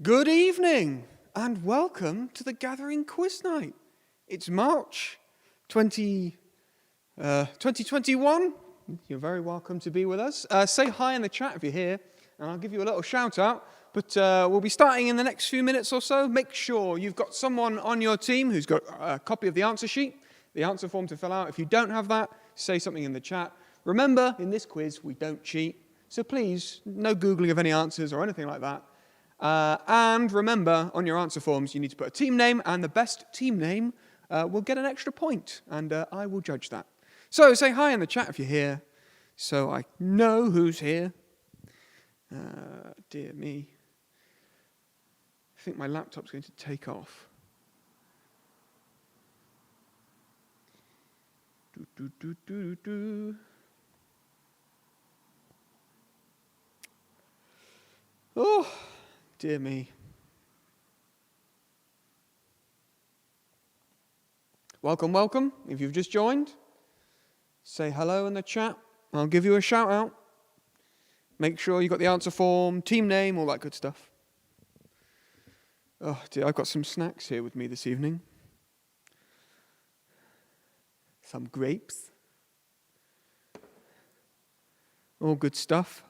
Good evening and welcome to the Gathering Quiz Night. It's March 2021. You're very welcome to be with us. Say hi in the chat if you're here and I'll give you a little shout out. But we'll be starting in the next few minutes or so. Make sure you've got someone on your team who's got a copy of the answer sheet, the answer form to fill out. If you don't have that, say something in the chat. Remember, in this quiz, we don't cheat. So please, no Googling of any answers or anything like that. And remember, on your answer forms, you need to put a team name, and the best team name will get an extra point, and I will judge that. So say hi in the chat if you're here, so I know who's here. Dear me. I think my laptop's going to take off. Oh, dear me. Welcome, welcome. If you've just joined, say hello in the chat. I'll give you a shout out. Make sure you got the answer form, team name, all that good stuff. Oh dear, I've got some snacks here with me this evening. Some grapes. All good stuff.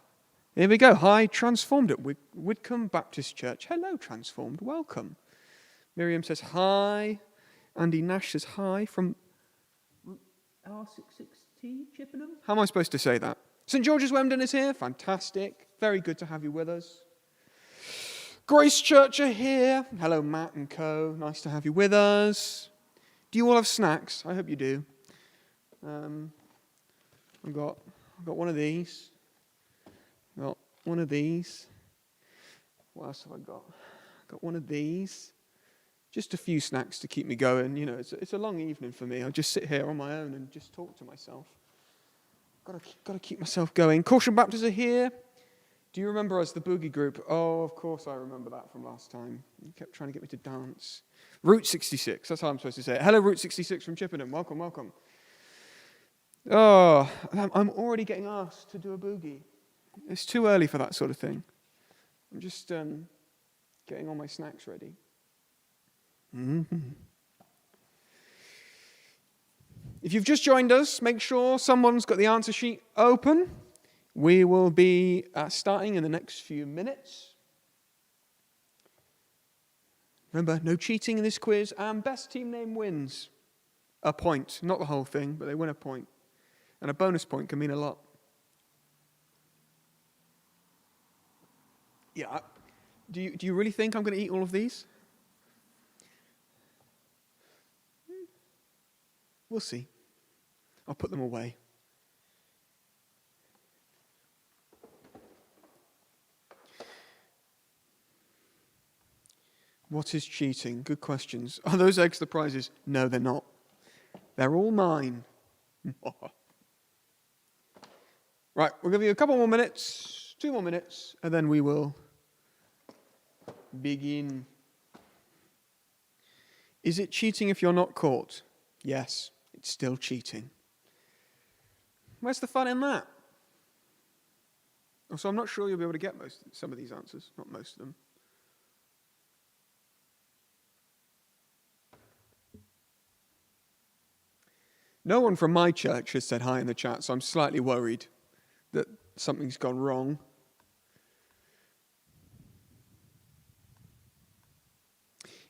Here we go. Hi, Transformed at Whitcomb Baptist Church. Hello, Transformed. Welcome. Miriam says hi. Andy Nash says hi from R66T, Chippenham. How am I supposed to say that? St. George's Wemden is here. Fantastic. Very good to have you with us. Grace Church are here. Hello, Matt and co. Nice to have you with us. Do you all have snacks? I hope you do. I've got one of these. Got one of these. What else have I got? Got one of these. Just a few snacks to keep me going. You know, it's a long evening for me. I just sit here on my own and just talk to myself. Got to keep myself going. Caution Baptists are here. Do you remember us, the Boogie Group? Oh, of course I remember that from last time. You kept trying to get me to dance. Route 66, that's how I'm supposed to say it. Hello, Route 66 from Chippenham. Welcome, welcome. Oh, I'm already getting asked to do a boogie. It's too early for that sort of thing. I'm just getting all my snacks ready. Mm-hmm. If you've just joined us, make sure someone's got the answer sheet open. We will be starting in the next few minutes. Remember, no cheating in this quiz, and best team name wins a point. Not the whole thing, but they win a point. And a bonus point can mean a lot. Yeah. Do you really think I'm going to eat all of these? We'll see. I'll put them away. What is cheating? Good questions. Are those eggs the prizes? No, they're not. They're all mine. Right, we'll give you a couple more minutes, 2 more minutes, and then we will begin. Is it cheating if you're not caught? Yes, it's still cheating. Where's the fun in that? So I'm not sure you'll be able to get some of these answers, not most of them. No one from my church has said hi in the chat, so I'm slightly worried that something's gone wrong.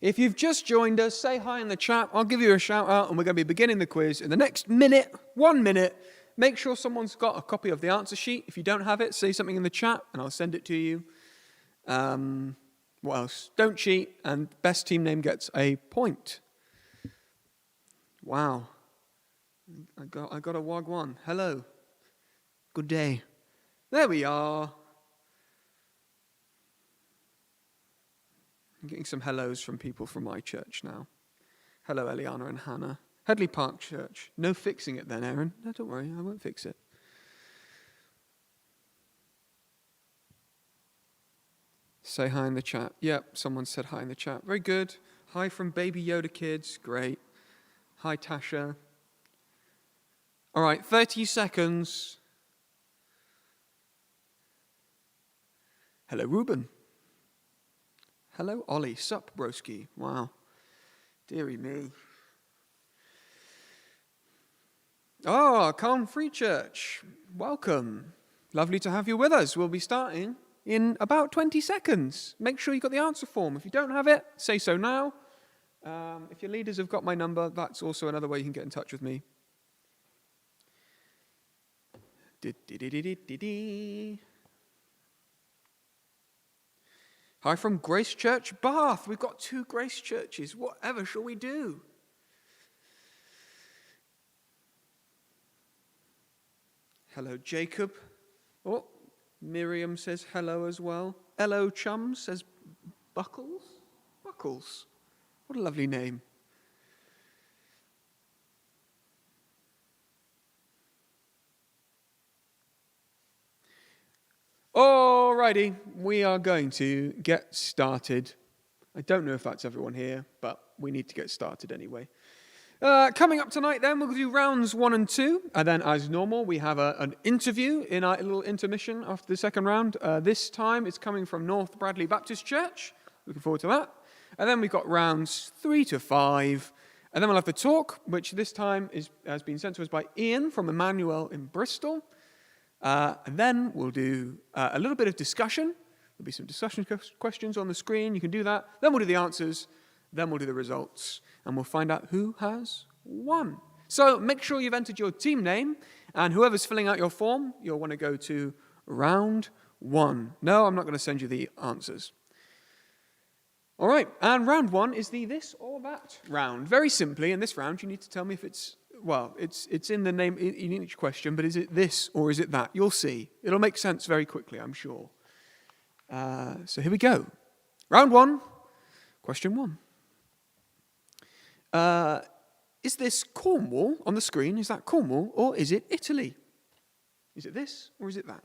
If you've just joined us, say hi in the chat. I'll give you a shout out, and we're going to be beginning the quiz in the next minute, 1 minute. Make sure someone's got a copy of the answer sheet. If you don't have it, say something in the chat, and I'll send it to you. What else? Don't cheat, and best team name gets a point. Wow. I got a wagwan. Hello. Good day. There we are. I'm getting some hellos from people from my church now. Hello, Eliana and Hannah. Headley Park Church. No fixing it then, Aaron. No, don't worry. I won't fix it. Say hi in the chat. Yep, someone said hi in the chat. Very good. Hi from Baby Yoda Kids. Great. Hi, Tasha. All right, 30 seconds. Hello, Ruben. Hello, Ollie. Sup, broski. Wow. Deary me. Oh, Calm Free Church. Welcome. Lovely to have you with us. We'll be starting in about 20 seconds. Make sure you've got the answer form. If you don't have it, say so now. If your leaders have got my number, that's also another way you can get in touch with me. Hi from Grace Church, Bath. We've got 2 Grace Churches. Whatever shall we do? Hello, Jacob. Oh, Miriam says hello as well. Hello, Chum says Buckles. Buckles. What a lovely name. Alrighty, we are going to get started. I don't know if that's everyone here, but we need to get started anyway. Coming up tonight then, we'll do rounds 1 and 2, and then as normal, we have an interview in our little intermission after the second round. This time it's coming from North Bradley Baptist Church. Looking forward to that. And then we've got rounds 3 to 5, and then we'll have the talk, which this time has been sent to us by Ian from Emmanuel in Bristol. And then we'll do a little bit of discussion. There'll be some discussion questions on the screen. You can do that. Then we'll do the answers. Then we'll do the results. And we'll find out who has won. So make sure you've entered your team name. And whoever's filling out your form, you'll want to go to round 1. No, I'm not going to send you the answers. All right. And round 1 is the this or that round. Very simply, in this round, you need to tell me if it's in the name in each question, but is it this or is it that? You'll see. It'll make sense very quickly, I'm sure. So here we go. Round 1, question 1. Is this Cornwall on the screen? Is that Cornwall or is it Italy? Is it this or is it that?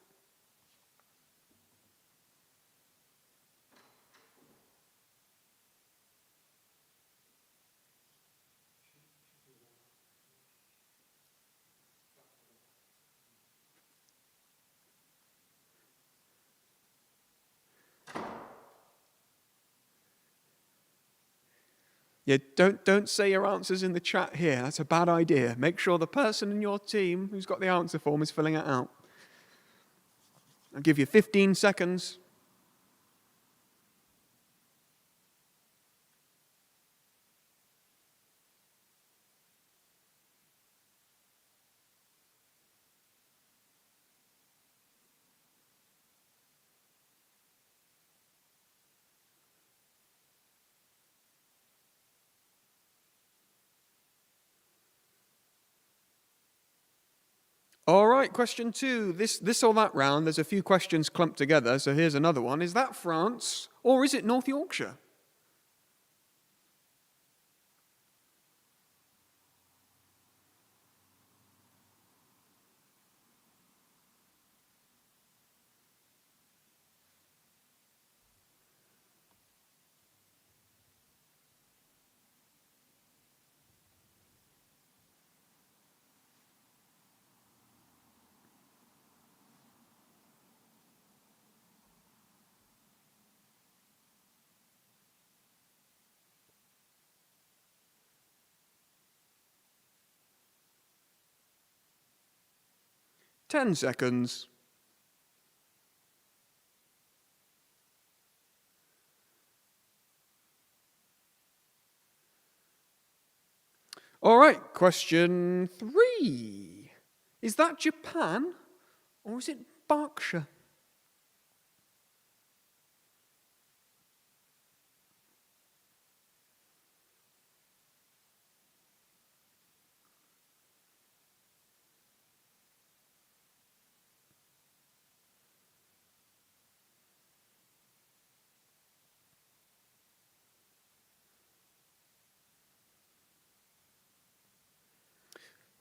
Yeah, don't say your answers in the chat here. That's a bad idea. Make sure the person in your team who's got the answer form is filling it out. I'll give you 15 seconds. All right, question 2. This or that round, there's a few questions clumped together, so here's another one. Is that France or is it North Yorkshire? Ten seconds. All right, question 3. Is that Japan or is it Berkshire?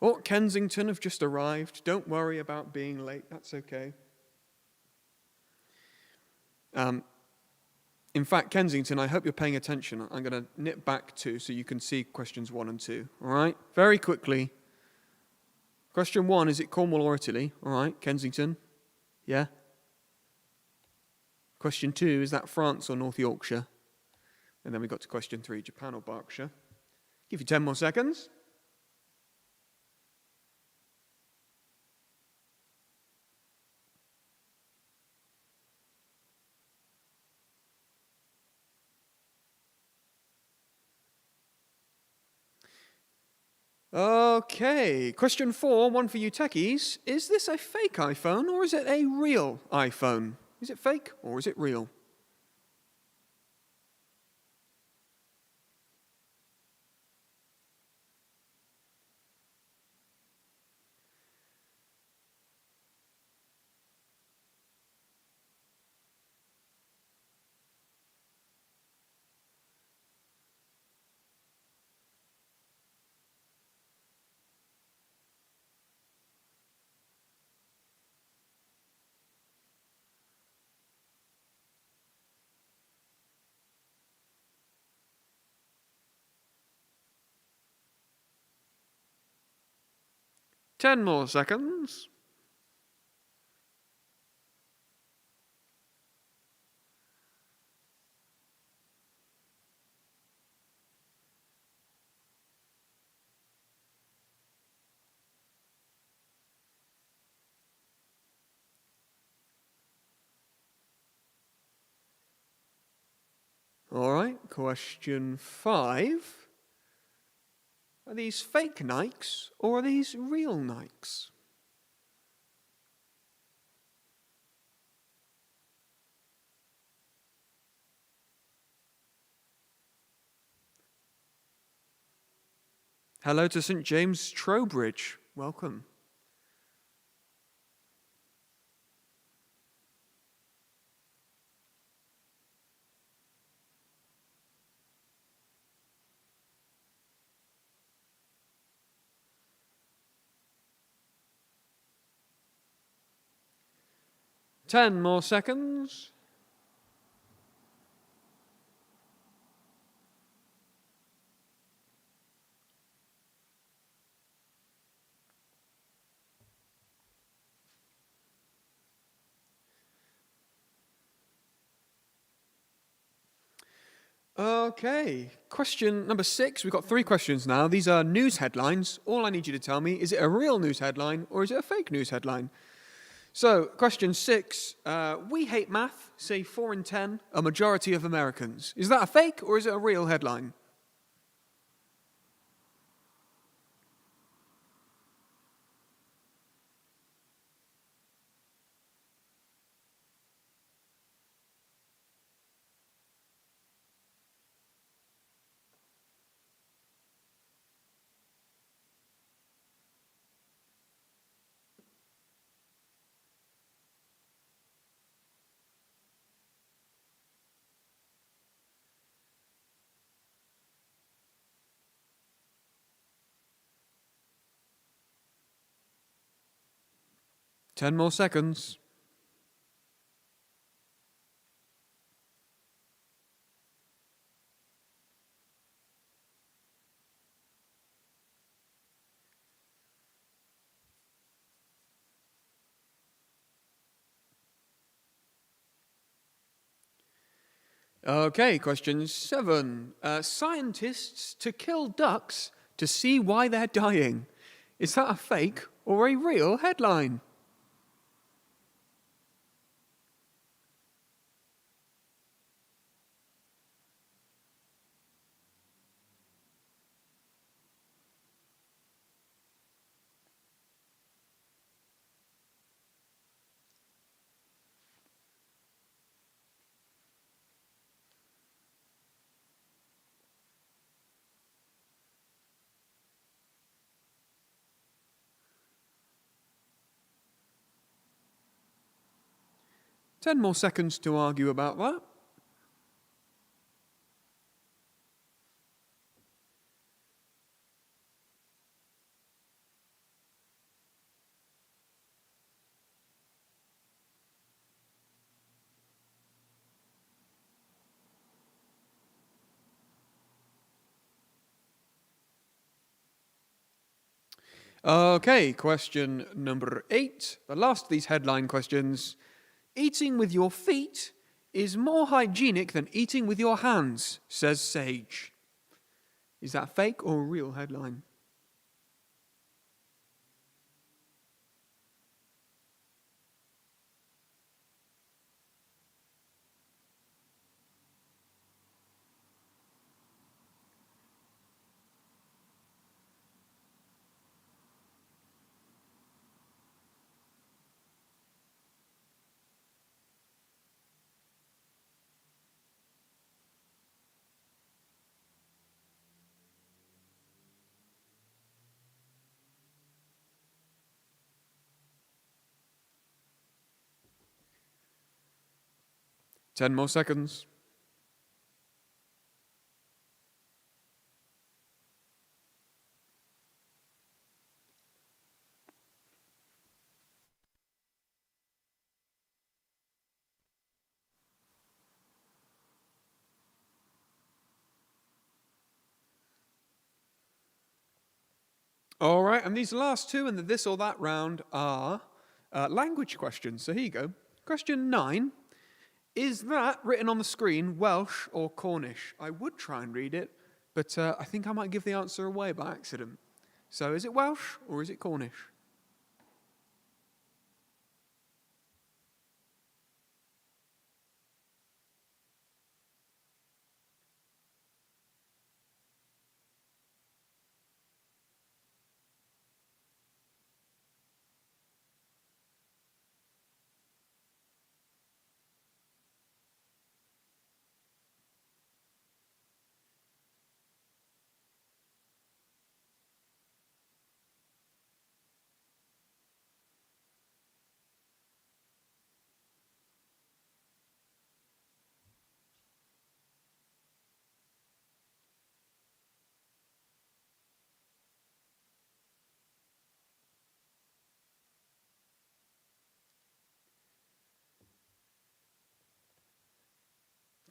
Oh, Kensington have just arrived. Don't worry about being late. That's okay. In fact, Kensington, I hope you're paying attention. I'm going to nip back to so you can see questions 1 and 2. All right? Very quickly. Question 1, is it Cornwall or Italy? All right, Kensington. Yeah? Question 2, is that France or North Yorkshire? And then we got to question 3, Japan or Berkshire. Give you 10 more seconds. Okay, question 4, one for you techies. Is this a fake iPhone or is it a real iPhone? Is it fake or is it real? Ten more seconds. All right, question 5. Are these fake Nikes or are these real Nikes? Hello to St. James Trowbridge. Welcome. Ten more seconds. Okay, question number 6. We've got 3 questions now. These are news headlines. All I need you to tell me, is it a real news headline or is it a fake news headline? So, question 6. We hate math, say 4 in 10, a majority of Americans. Is that a fake or is it a real headline? Ten more seconds. Okay, question 7. Scientists to kill ducks to see why they're dying. Is that a fake or a real headline? Ten more seconds to argue about that. Okay, question number 8. The last of these headline questions. Eating with your feet is more hygienic than eating with your hands, says Sage. Is that a fake or a real headline? Ten more seconds. All right, and these last two in the this or that round are language questions. So here you go. Question 9. Is that written on the screen Welsh or Cornish? I would try and read it, but I think I might give the answer away by accident. So is it Welsh or is it Cornish?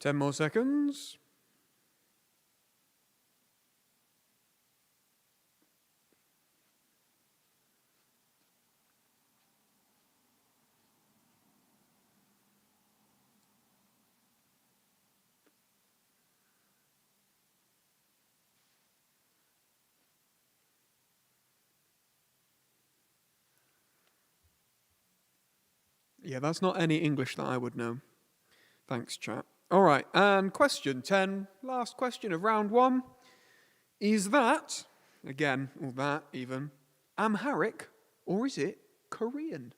Ten more seconds. Yeah, that's not any English that I would know. Thanks, chat. All right, and question 10, last question of round 1. Is that, again, or that even, Amharic or is it Korean?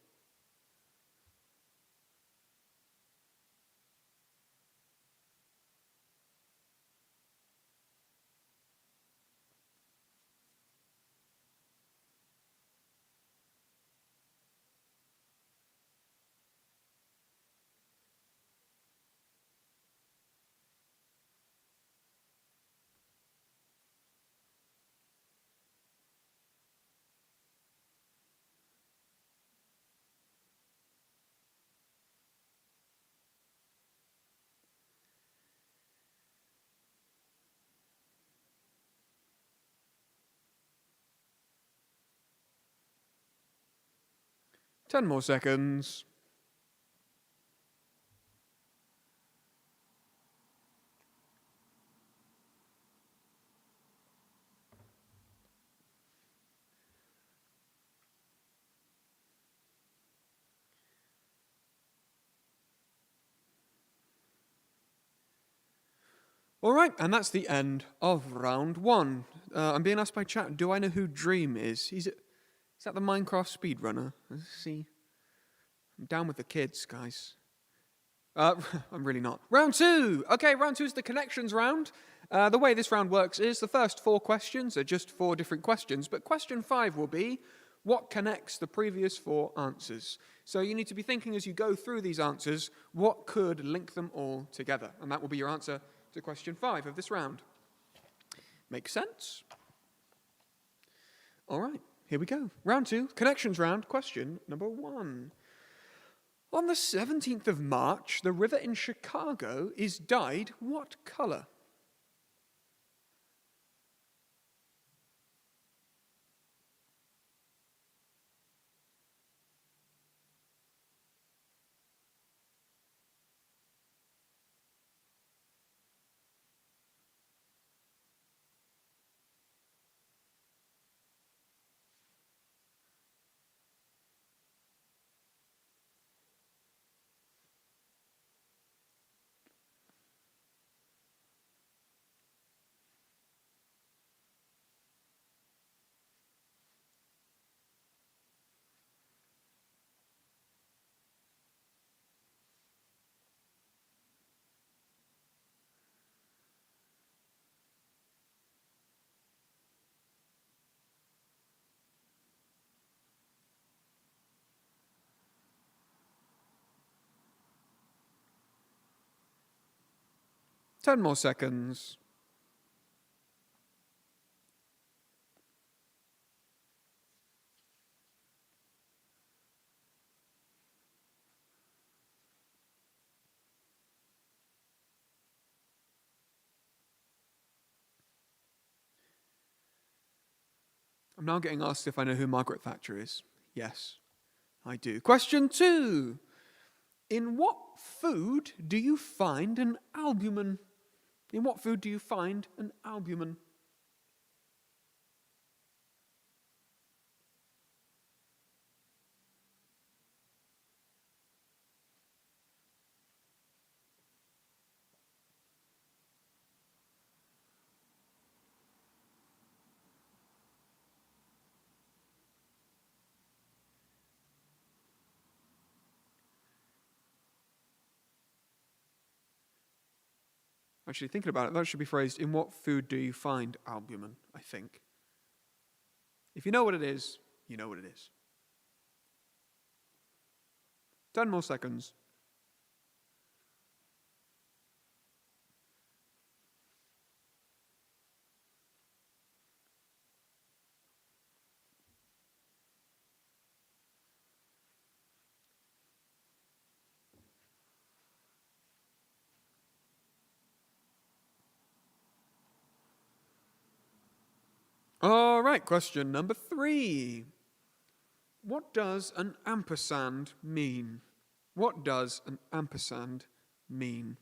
Ten more seconds. All right, and that's the end of round 1. I'm being asked by chat, do I know who Dream is? Is that the Minecraft speedrunner? Let's see. I'm down with the kids, guys. I'm really not. Round 2! Okay, round 2 is the connections round. The way this round works is the first 4 questions are just 4 different questions, but question 5 will be, what connects the previous 4 answers? So you need to be thinking as you go through these answers, what could link them all together? And that will be your answer to question 5 of this round. Make sense? All right, here we go. Round 2, connections round, question number 1. On the 17th of March, the river in Chicago is dyed what color? 10 more seconds. I'm now getting asked if I know who Margaret Thatcher is. Yes, I do. Question 2. In what food do you find an albumin? In what food do you find an albumin? Actually, thinking about it, that should be phrased, in what food do you find albumin, I think. If you know what it is, you know what it is. 10 more seconds. All right, question number 3. What does an ampersand mean? What does an ampersand mean?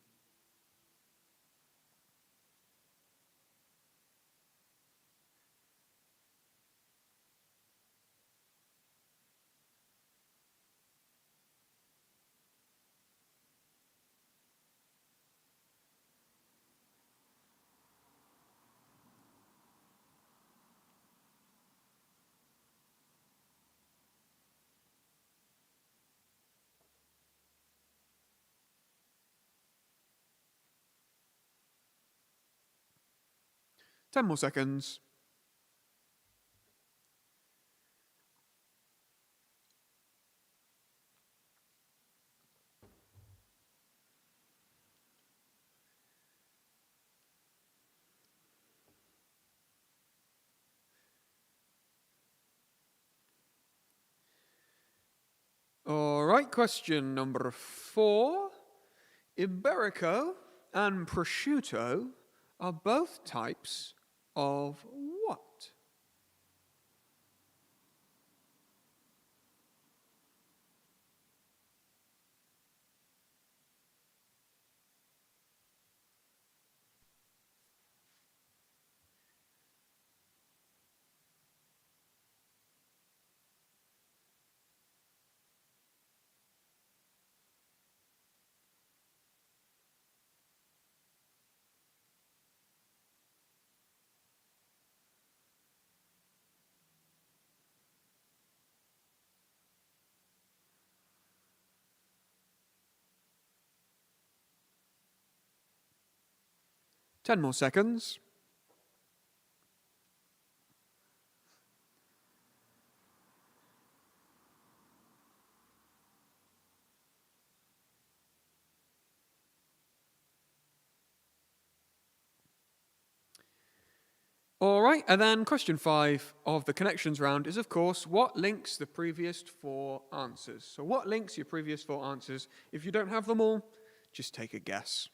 Ten more seconds. All right, question number 4. Iberico and prosciutto are both types of what? Ten more seconds. All right, and then question 5 of the connections round is, of course, what links the previous 4 answers? So what links your previous 4 answers? If you don't have them all, just take a guess.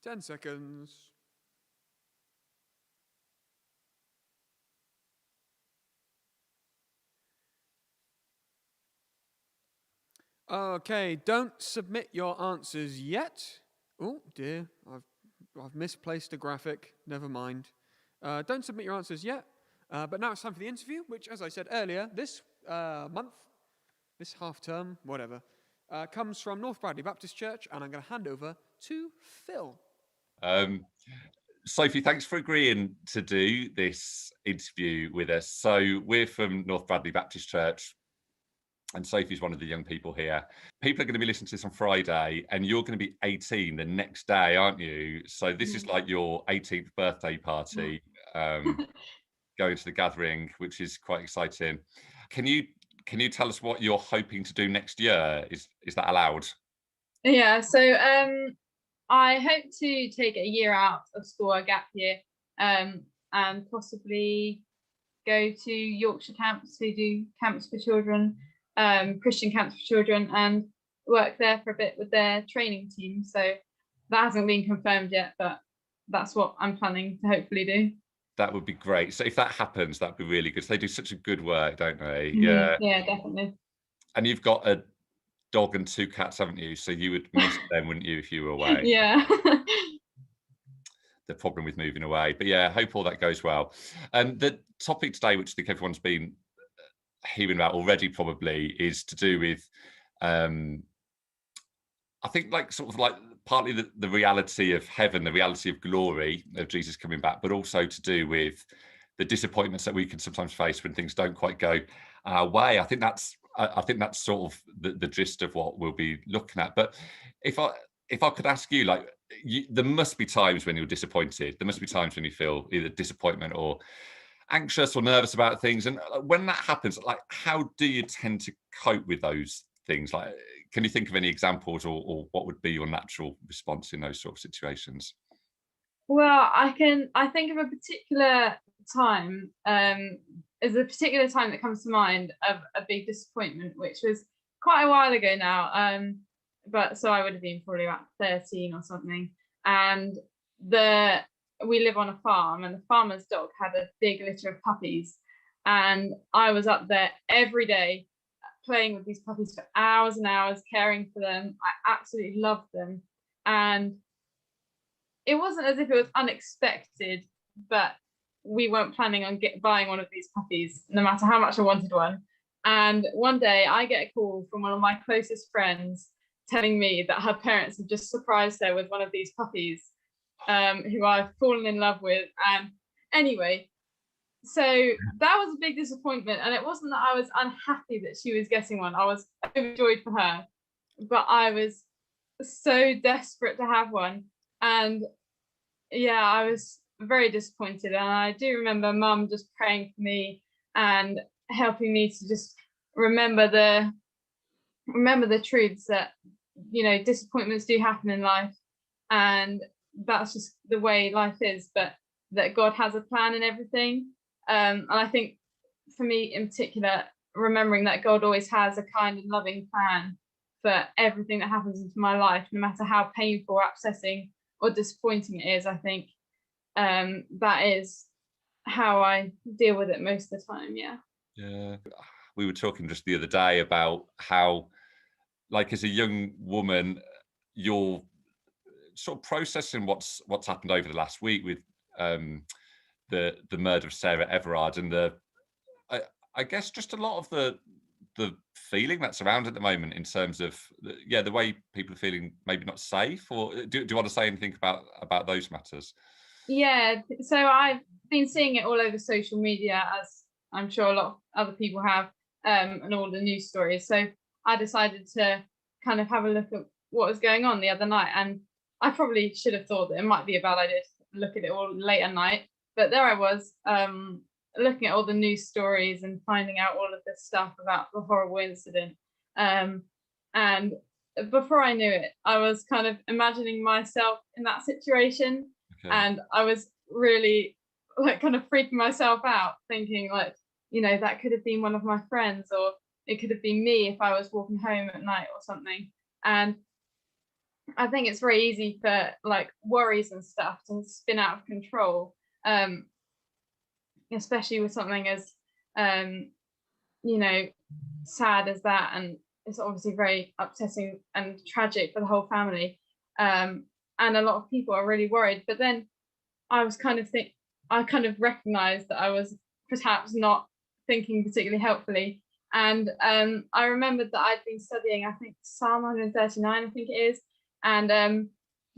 Ten seconds. Okay, don't submit your answers yet. Oh dear, I've misplaced a graphic. Never mind. Don't submit your answers yet. But now it's time for the interview, which, as I said earlier, this month, this half term, whatever, comes from North Bradley Baptist Church, and I'm going to hand over to Phil. Sophie, thanks for agreeing to do this interview with us. So we're from North Bradley Baptist Church, and Sophie's one of the young people here. People are going to be listening to this on Friday, and you're going to be 18 the next day, aren't you? So this is like your 18th birthday party, going to the gathering, which is quite exciting. Can you tell us what you're hoping to do next year? Is that allowed? Yeah, so I hope to take a year out of school, a gap year, and possibly go to Yorkshire camps to do camps for children, Christian camps for children, and work there for a bit with their training team. So that hasn't been confirmed yet, but that's what I'm planning to hopefully do. That would be great. So if that happens, that'd be really good. So they do such a good work, don't they? Mm-hmm. Yeah, definitely. And you've got a dog and 2 cats, haven't you? So you would miss them, wouldn't you, if you were away? Yeah. The problem with moving away. But yeah, I hope all that goes well. And the topic today, which I think everyone's been hearing about already probably, is to do with, I think like sort of like partly the reality of heaven, the reality of glory of Jesus coming back, but also to do with the disappointments that we can sometimes face when things don't quite go our way. I think that's sort of the gist of what we'll be looking at. But if I could ask you, like, there must be times when you're disappointed. There must be times when you feel either disappointment or anxious or nervous about things. And when that happens, like, how do you tend to cope with those things? Like, can you think of any examples, or what would be your natural response in those sort of situations? Well, I think of a particular time. There's a particular time that comes to mind of a big disappointment, which was quite a while ago now. But so I would have been probably about 13 or something. And we live on a farm, and the farmer's dog had a big litter of puppies. And I was up there every day playing with these puppies for hours and hours, caring for them. I absolutely loved them. And it wasn't as if it was unexpected, but we weren't planning on buying one of these puppies, no matter how much I wanted one. And one day I get a call from one of my closest friends telling me that her parents have just surprised her with one of these puppies, who I've fallen in love with. And anyway, so that was a big disappointment. And it wasn't that I was unhappy that she was getting one. I was overjoyed for her, but I was so desperate to have one. And yeah, I was very disappointed. And I do remember Mum just praying for me and helping me to just remember the truths that, you know, disappointments do happen in life, and that's just the way life is, but that God has a plan in everything. And I think for me in particular, remembering that God always has a kind and loving plan for everything that happens into my life, no matter how painful or upsetting or disappointing it is, I think that is how I deal with it most of the time. Yeah. We were talking just the other day about how, like, as a young woman, you're sort of processing what's happened over the last week with the murder of Sarah Everard, and I guess just a lot of the feeling that's around at the moment in terms of the way people are feeling maybe not safe. Or do you want to say anything about those matters? Yeah, so I've been seeing it all over social media, as I'm sure a lot of other people have, and all the news stories. So I decided to kind of have a look at what was going on the other night, and I probably should have thought that it might be a bad idea to look at it all late at night, but there I was, looking at all the news stories and finding out all of this stuff about the horrible incident. And before I knew it, I was kind of imagining myself in that situation. Okay. And I was really like kind of freaking myself out, thinking like, you know, that could have been one of my friends, or it could have been me if I was walking home at night or something. And I think it's very easy for like worries and stuff to spin out of control, especially with something as you know, sad as that. And it's obviously very upsetting and tragic for the whole family, and a lot of people are really worried. But then I was kind of I kind of recognized that I was perhaps not thinking particularly helpfully. And I remembered that I'd been studying, I think, Psalm 139, I think it is, and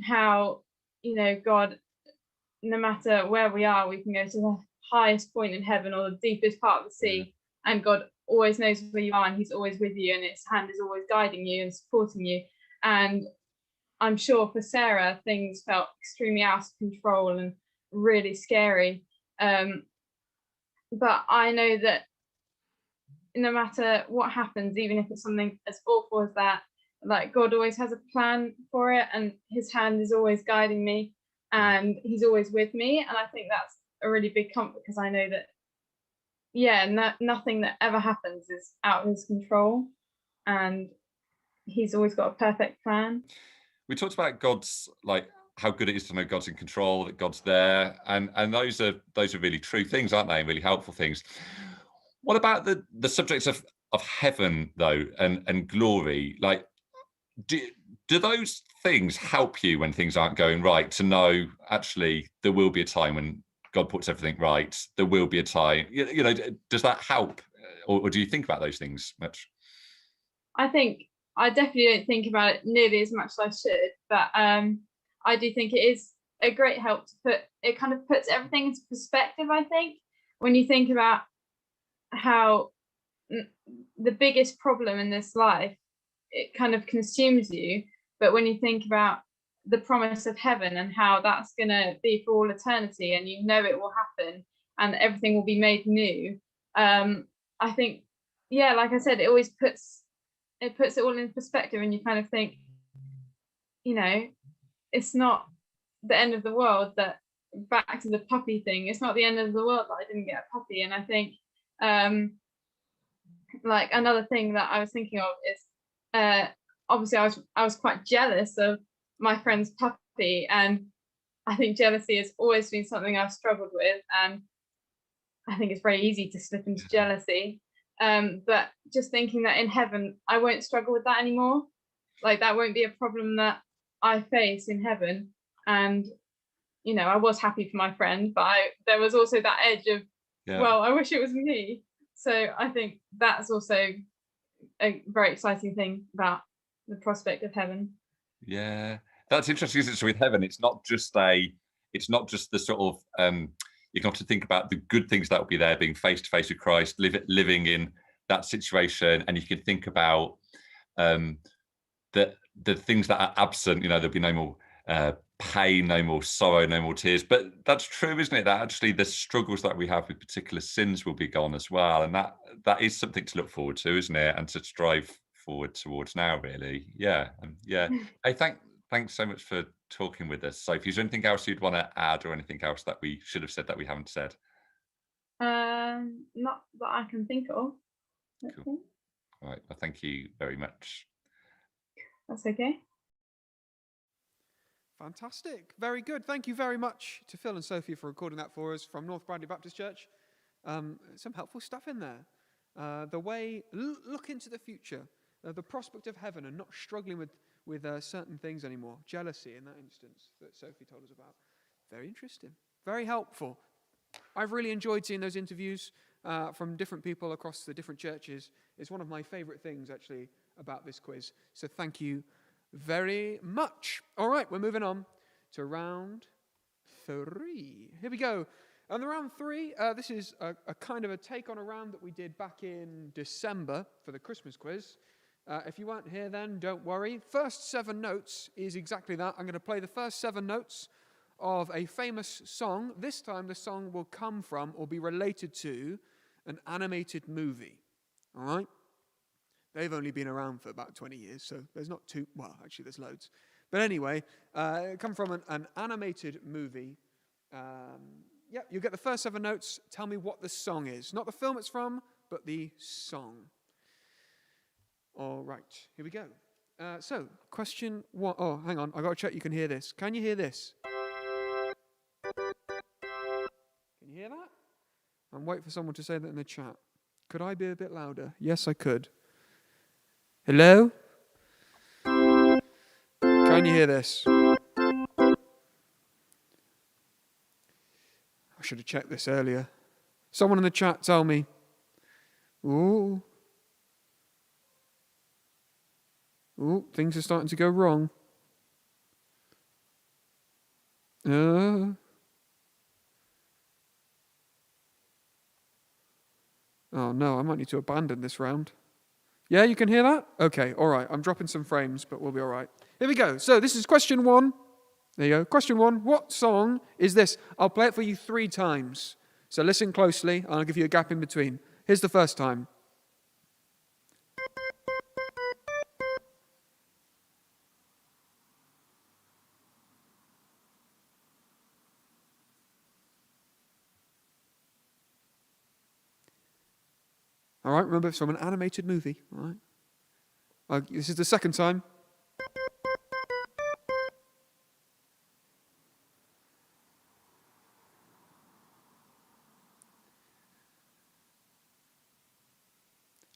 how, God, no matter where we are, we can go to the highest point in heaven or the deepest part of the sea, and God always knows where you are, and He's always with you, and His hand is always guiding you and supporting you. And I'm sure for Sarah, things felt extremely out of control and really scary. But I know that no matter what happens, even if it's something as awful as that, like God always has a plan for it, and His hand is always guiding me, and He's always with me. And I think that's a really big comfort, because I know that, nothing that ever happens is out of His control, and He's always got a perfect plan. We talked about God's, like, how good it is to know God's in control, that God's there, and those are really true things, aren't they? And really helpful things. What about the subjects of heaven, though, and glory? Like, do those things help you when things aren't going right, to know actually there will be a time when God puts everything right? There will be a time, does that help, or do you think about those things much? I think I definitely don't think about it nearly as much as I should, but I do think it is a great help to it kind of puts everything into perspective. I think when you think about how the biggest problem in this life, it kind of consumes you, but when you think about the promise of heaven and how that's going to be for all eternity, and it will happen, and everything will be made new, I think, like I said, it always puts it all in perspective, and you kind of think, it's not the end of the world. That, back to the puppy thing, it's not the end of the world that I didn't get a puppy. And I think like another thing that I was thinking of is obviously I was quite jealous of my friend's puppy, and I think jealousy has always been something I've struggled with, and I think it's very easy to slip into jealousy. But just thinking that in heaven I won't struggle with that anymore, like that won't be a problem that I face in heaven. And I was happy for my friend, but there was also that edge of, well, I wish it was me. So I think that's also a very exciting thing about the prospect of heaven. Yeah, that's interesting, isn't it? So with heaven, it's not just the sort of you can have to think about the good things that will be there, being face to face with Christ, living in that situation, and you can think about the things that are absent. There'll be no more pain, no more sorrow, no more tears. But that's true, isn't it? That actually the struggles that we have with particular sins will be gone as well, and that is something to look forward to, isn't it? And to strive forward towards now, really. Yeah. Hey, thanks so much for talking with us, Sophie. Is there anything else you'd want to add, or anything else that we should have said that we haven't said? Not that I can think of. Cool. All right. Well, thank you very much. That's okay. Fantastic. Very good. Thank you very much to Phil and Sophie for recording that for us from North Bradley Baptist Church. Some helpful stuff in there. The way, look into the future, the prospect of heaven, and not struggling with certain things anymore. Jealousy in that instance that Sophie told us about. Very interesting. Very helpful. I've really enjoyed seeing those interviews from different people across the different churches. It's one of my favorite things, actually, about this quiz. So thank you very much. All right, we're moving on to round 3. Here we go. And the round 3, this is a kind of a take on a round that we did back in December for the Christmas quiz. If you weren't here then, don't worry. First 7 notes is exactly that. I'm going to play the first 7 notes of a famous song. This time the song will come from or be related to an animated movie. All right? They've only been around for about 20 years, so there's not too, well, actually there's loads. But anyway, come from an animated movie. You get the first 7 notes. Tell me what the song is. Not the film it's from, but the song. All right, here we go. So, question 1. Oh, hang on. I've got to check you can hear this. Can you hear this? Can you hear that? I'm waiting for someone to say that in the chat. Could I be a bit louder? Yes, I could. Hello? Can you hear this? I should have checked this earlier. Someone in the chat tell me. Ooh. Ooh, things are starting to go wrong. Oh no, I might need to abandon this round. Yeah, you can hear that? Okay, all right. I'm dropping some frames, but we'll be all right. Here we go. So this is question 1. There you go. Question 1. What song is this? I'll play it for you 3 times. So listen closely, and I'll give you a gap in between. Here's the first time. All right, remember, it's from an animated movie. All right. This is the second time.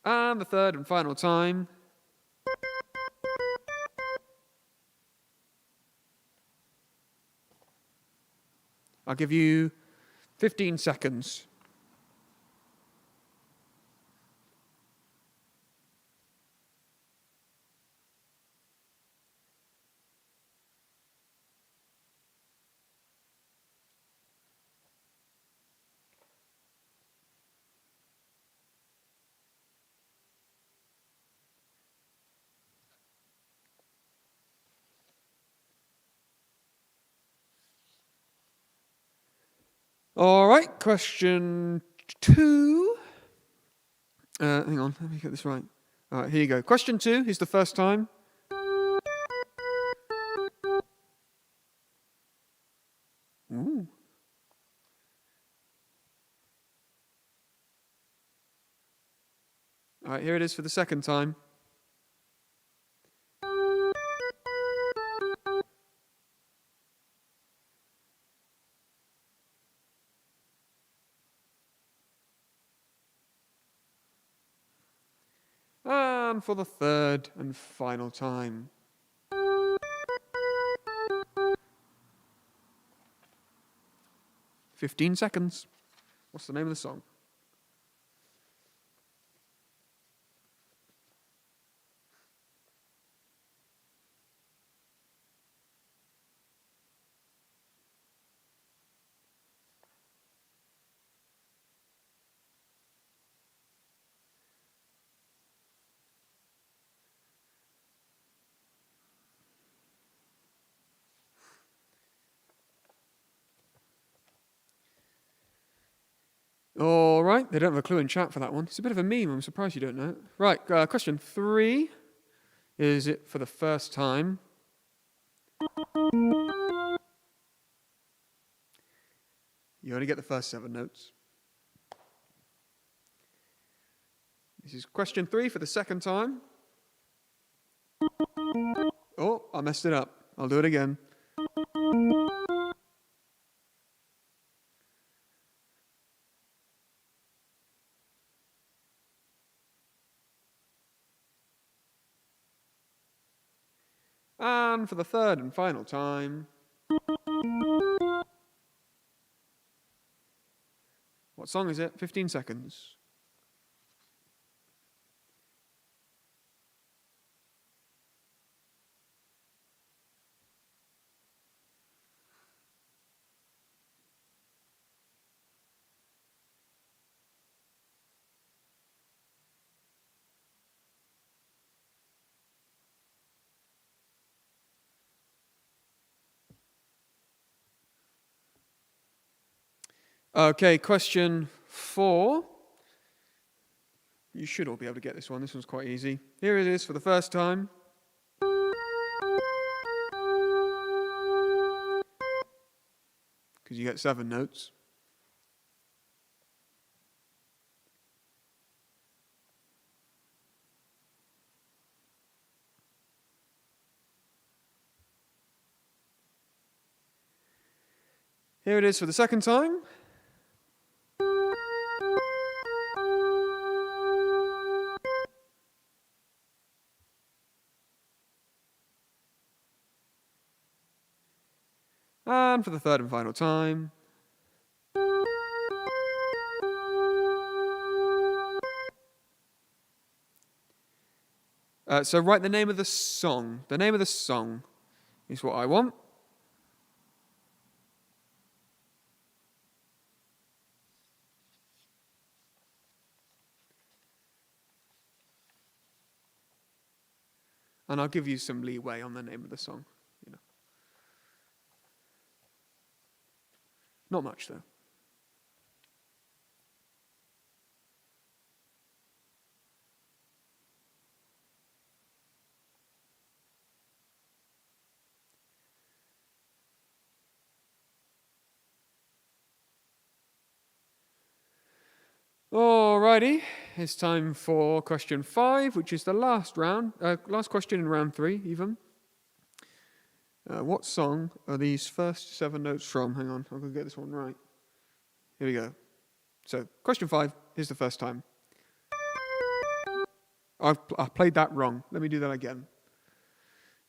And the third and final time. I'll give you 15 seconds. All right, question 2. Hang on, let me get this right. All right, here you go. Question 2 is the first time. Ooh. All right, here it is for the second time. And for the third and final time. "15 seconds. What's the name of the song? All right, they don't have a clue in chat for that one. It's a bit of a meme. I'm surprised you don't know it. Right, question 3. Is it for the first time? You only get the first 7 notes. This is question 3 for the second time. Oh, I messed it up. I'll do it again. And for the third and final time. What song is it? 15 seconds. Okay, question 4. You should all be able to get this one. This one's quite easy. Here it is for the first time. Because you get 7 notes. Here it is for the second time. And for the third and final time. So write the name of the song. The name of the song is what I want. And I'll give you some leeway on the name of the song. Not much, though. Alrighty, it's time for question 5, which is the last question in round 3, even. What song are these first 7 notes from? Hang on, I'm going to get this one right. Here we go. So, question 5 is the first time. I played that wrong. Let me do that again.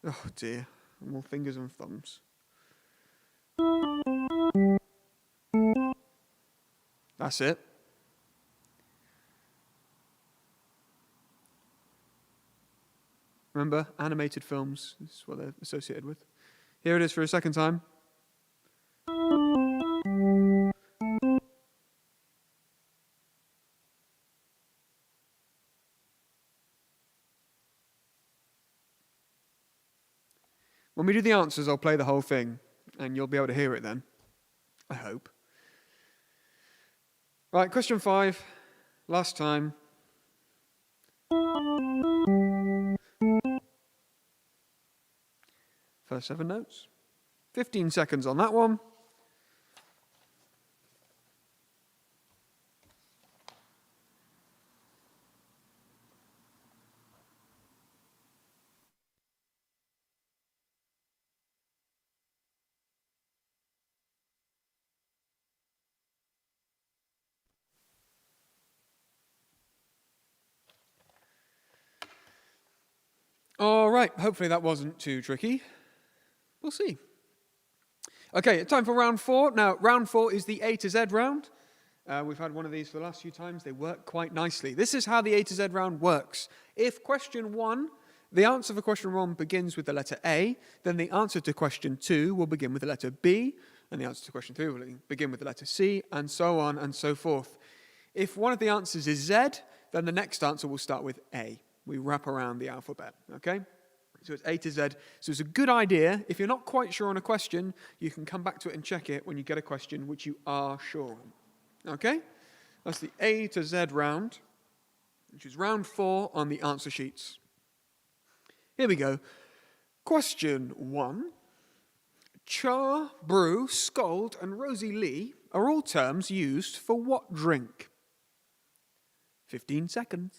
Oh dear, more fingers and thumbs. That's it. Remember, animated films is what they're associated with. Here it is for a second time. When we do the answers, I'll play the whole thing, and you'll be able to hear it then. I hope. Right, question 5. Last time. First 7 notes. 15 seconds on that one. All right, hopefully that wasn't too tricky. We'll see. Okay, time for round 4. Now, round 4 is the A to Z round. We've had one of these for the last few times. They work quite nicely. This is how the A to Z round works. If question 1, the answer for question 1 begins with the letter A, then the answer to question 2 will begin with the letter B, and the answer to question 3 will begin with the letter C, and so on and so forth. If one of the answers is Z, then the next answer will start with A. We wrap around the alphabet, okay? So it's A to Z. So it's a good idea. If you're not quite sure on a question, you can come back to it and check it when you get a question which you are sure on. Okay? That's the A to Z round, which is round 4 on the answer sheets. Here we go. Question 1. Char, brew, scald, and Rosie Lee are all terms used for what drink? 15 seconds.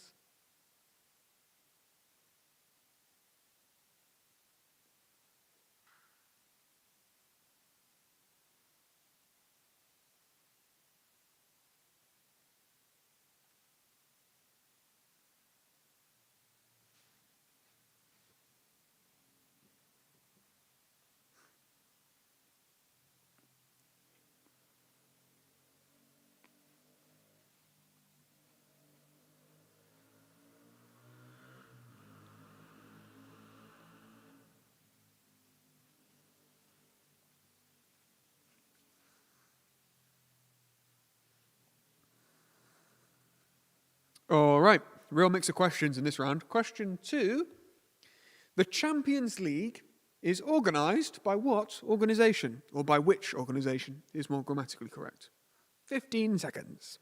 All right, real mix of questions in this round. Question 2. The Champions League is organised by what organisation? Or by which organisation is more grammatically correct? 15 seconds.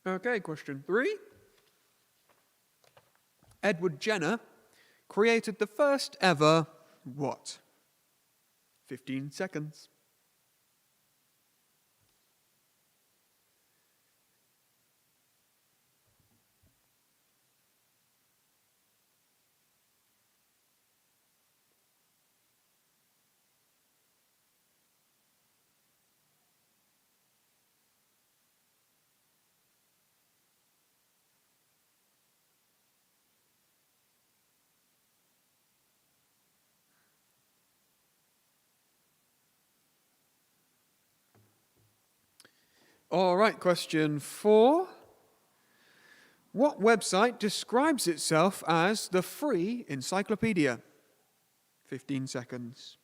Okay, question 3. Edward Jenner created the first ever what? 15 seconds. All right, question 4. What website describes itself as the free encyclopedia? 15 seconds.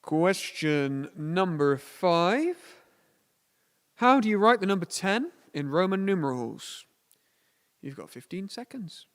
Question number 5. How do you write the number 10 in Roman numerals? You've got 15 seconds.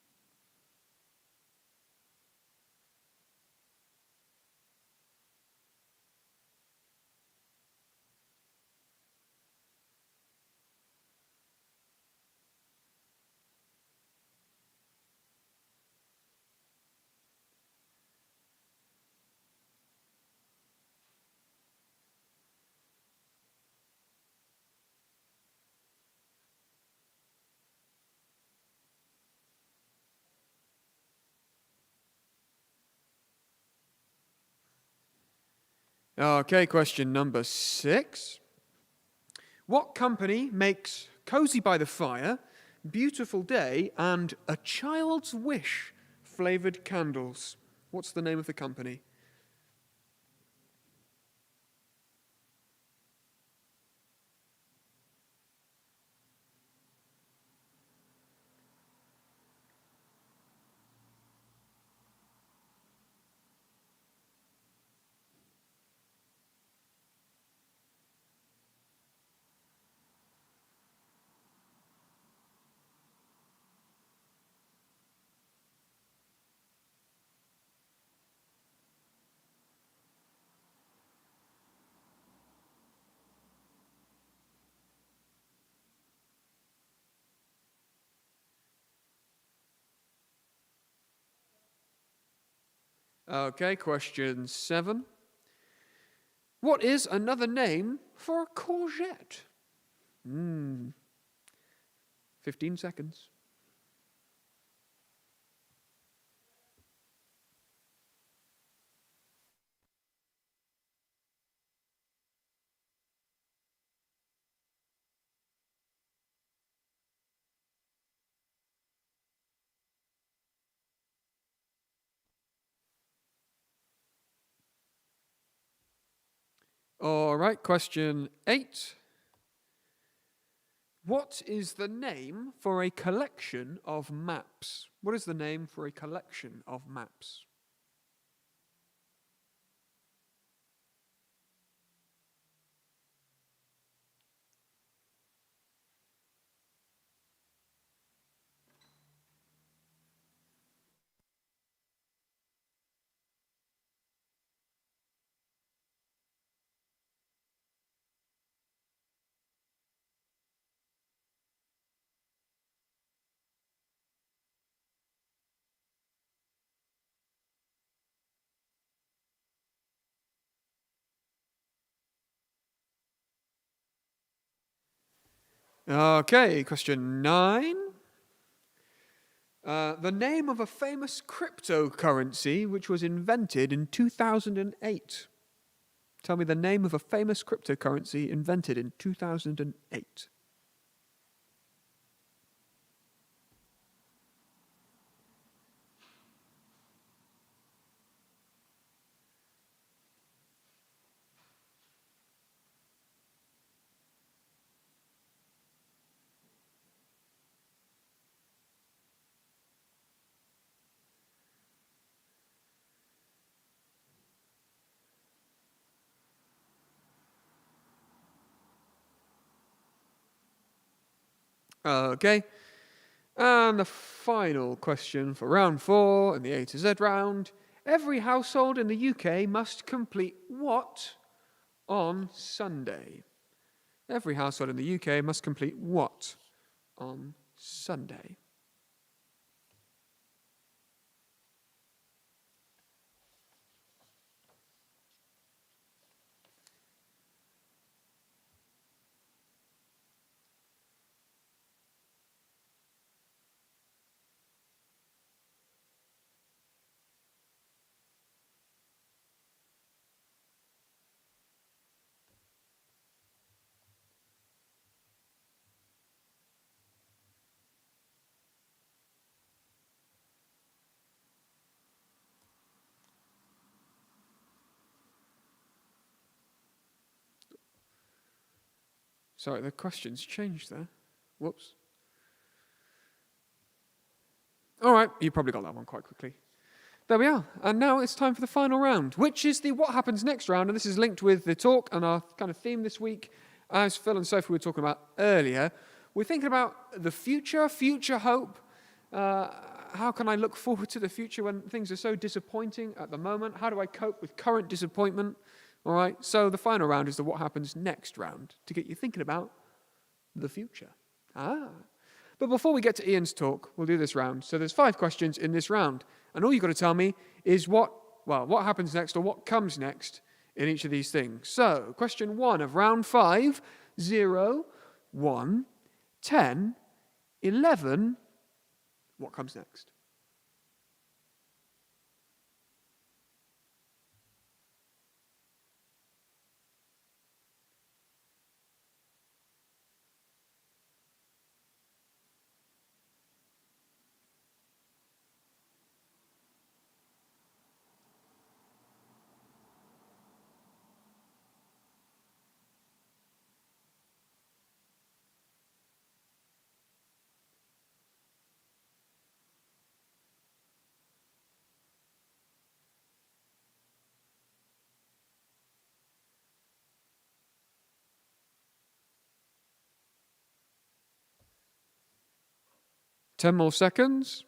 Okay, question number 6. What company makes Cozy by the Fire, Beautiful Day, and A Child's Wish flavored candles? What's the name of the company? Okay, question 7. What is another name for a courgette? 15 seconds. All right, question 8. What is the name for a collection of maps? What is the name for a collection of maps? Okay, question 9. The name of a famous cryptocurrency which was invented in 2008. Tell me the name of a famous cryptocurrency invented in 2008. Okay. And the final question for round 4 in the A to Z round. Every household in the UK must complete what on Sunday? Every household in the UK must complete what on Sunday? Sorry, the question's changed there. Whoops. All right, you probably got that one quite quickly. There we are. And now it's time for the final round, which is the what happens next round. And this is linked with the talk and our kind of theme this week. As Phil and Sophie were talking about earlier, we're thinking about the future hope. How can I look forward to the future when things are so disappointing at the moment? How do I cope with current disappointment? All right, so the final round is the what happens next round to get you thinking about the future. But before we get to Ian's talk, we'll do this round. So there's 5 questions in this round. And all you've got to tell me is what happens next or what comes next in each of these things. So, question 1 of round 5, 0, 1, 10, 11, what comes next? Ten more seconds.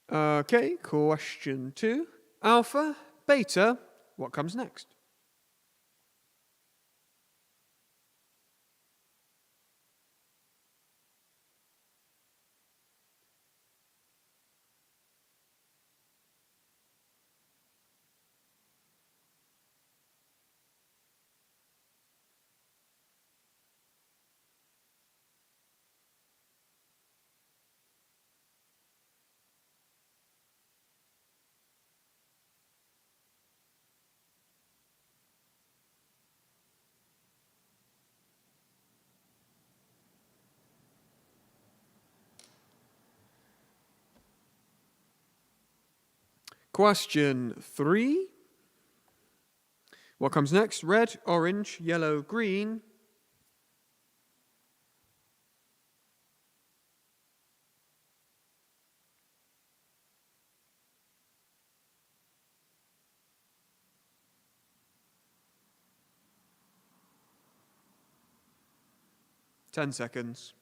Okay, question 2. Alpha, beta, what comes next? Question 3. What comes next? Red, orange, yellow, green. Ten seconds.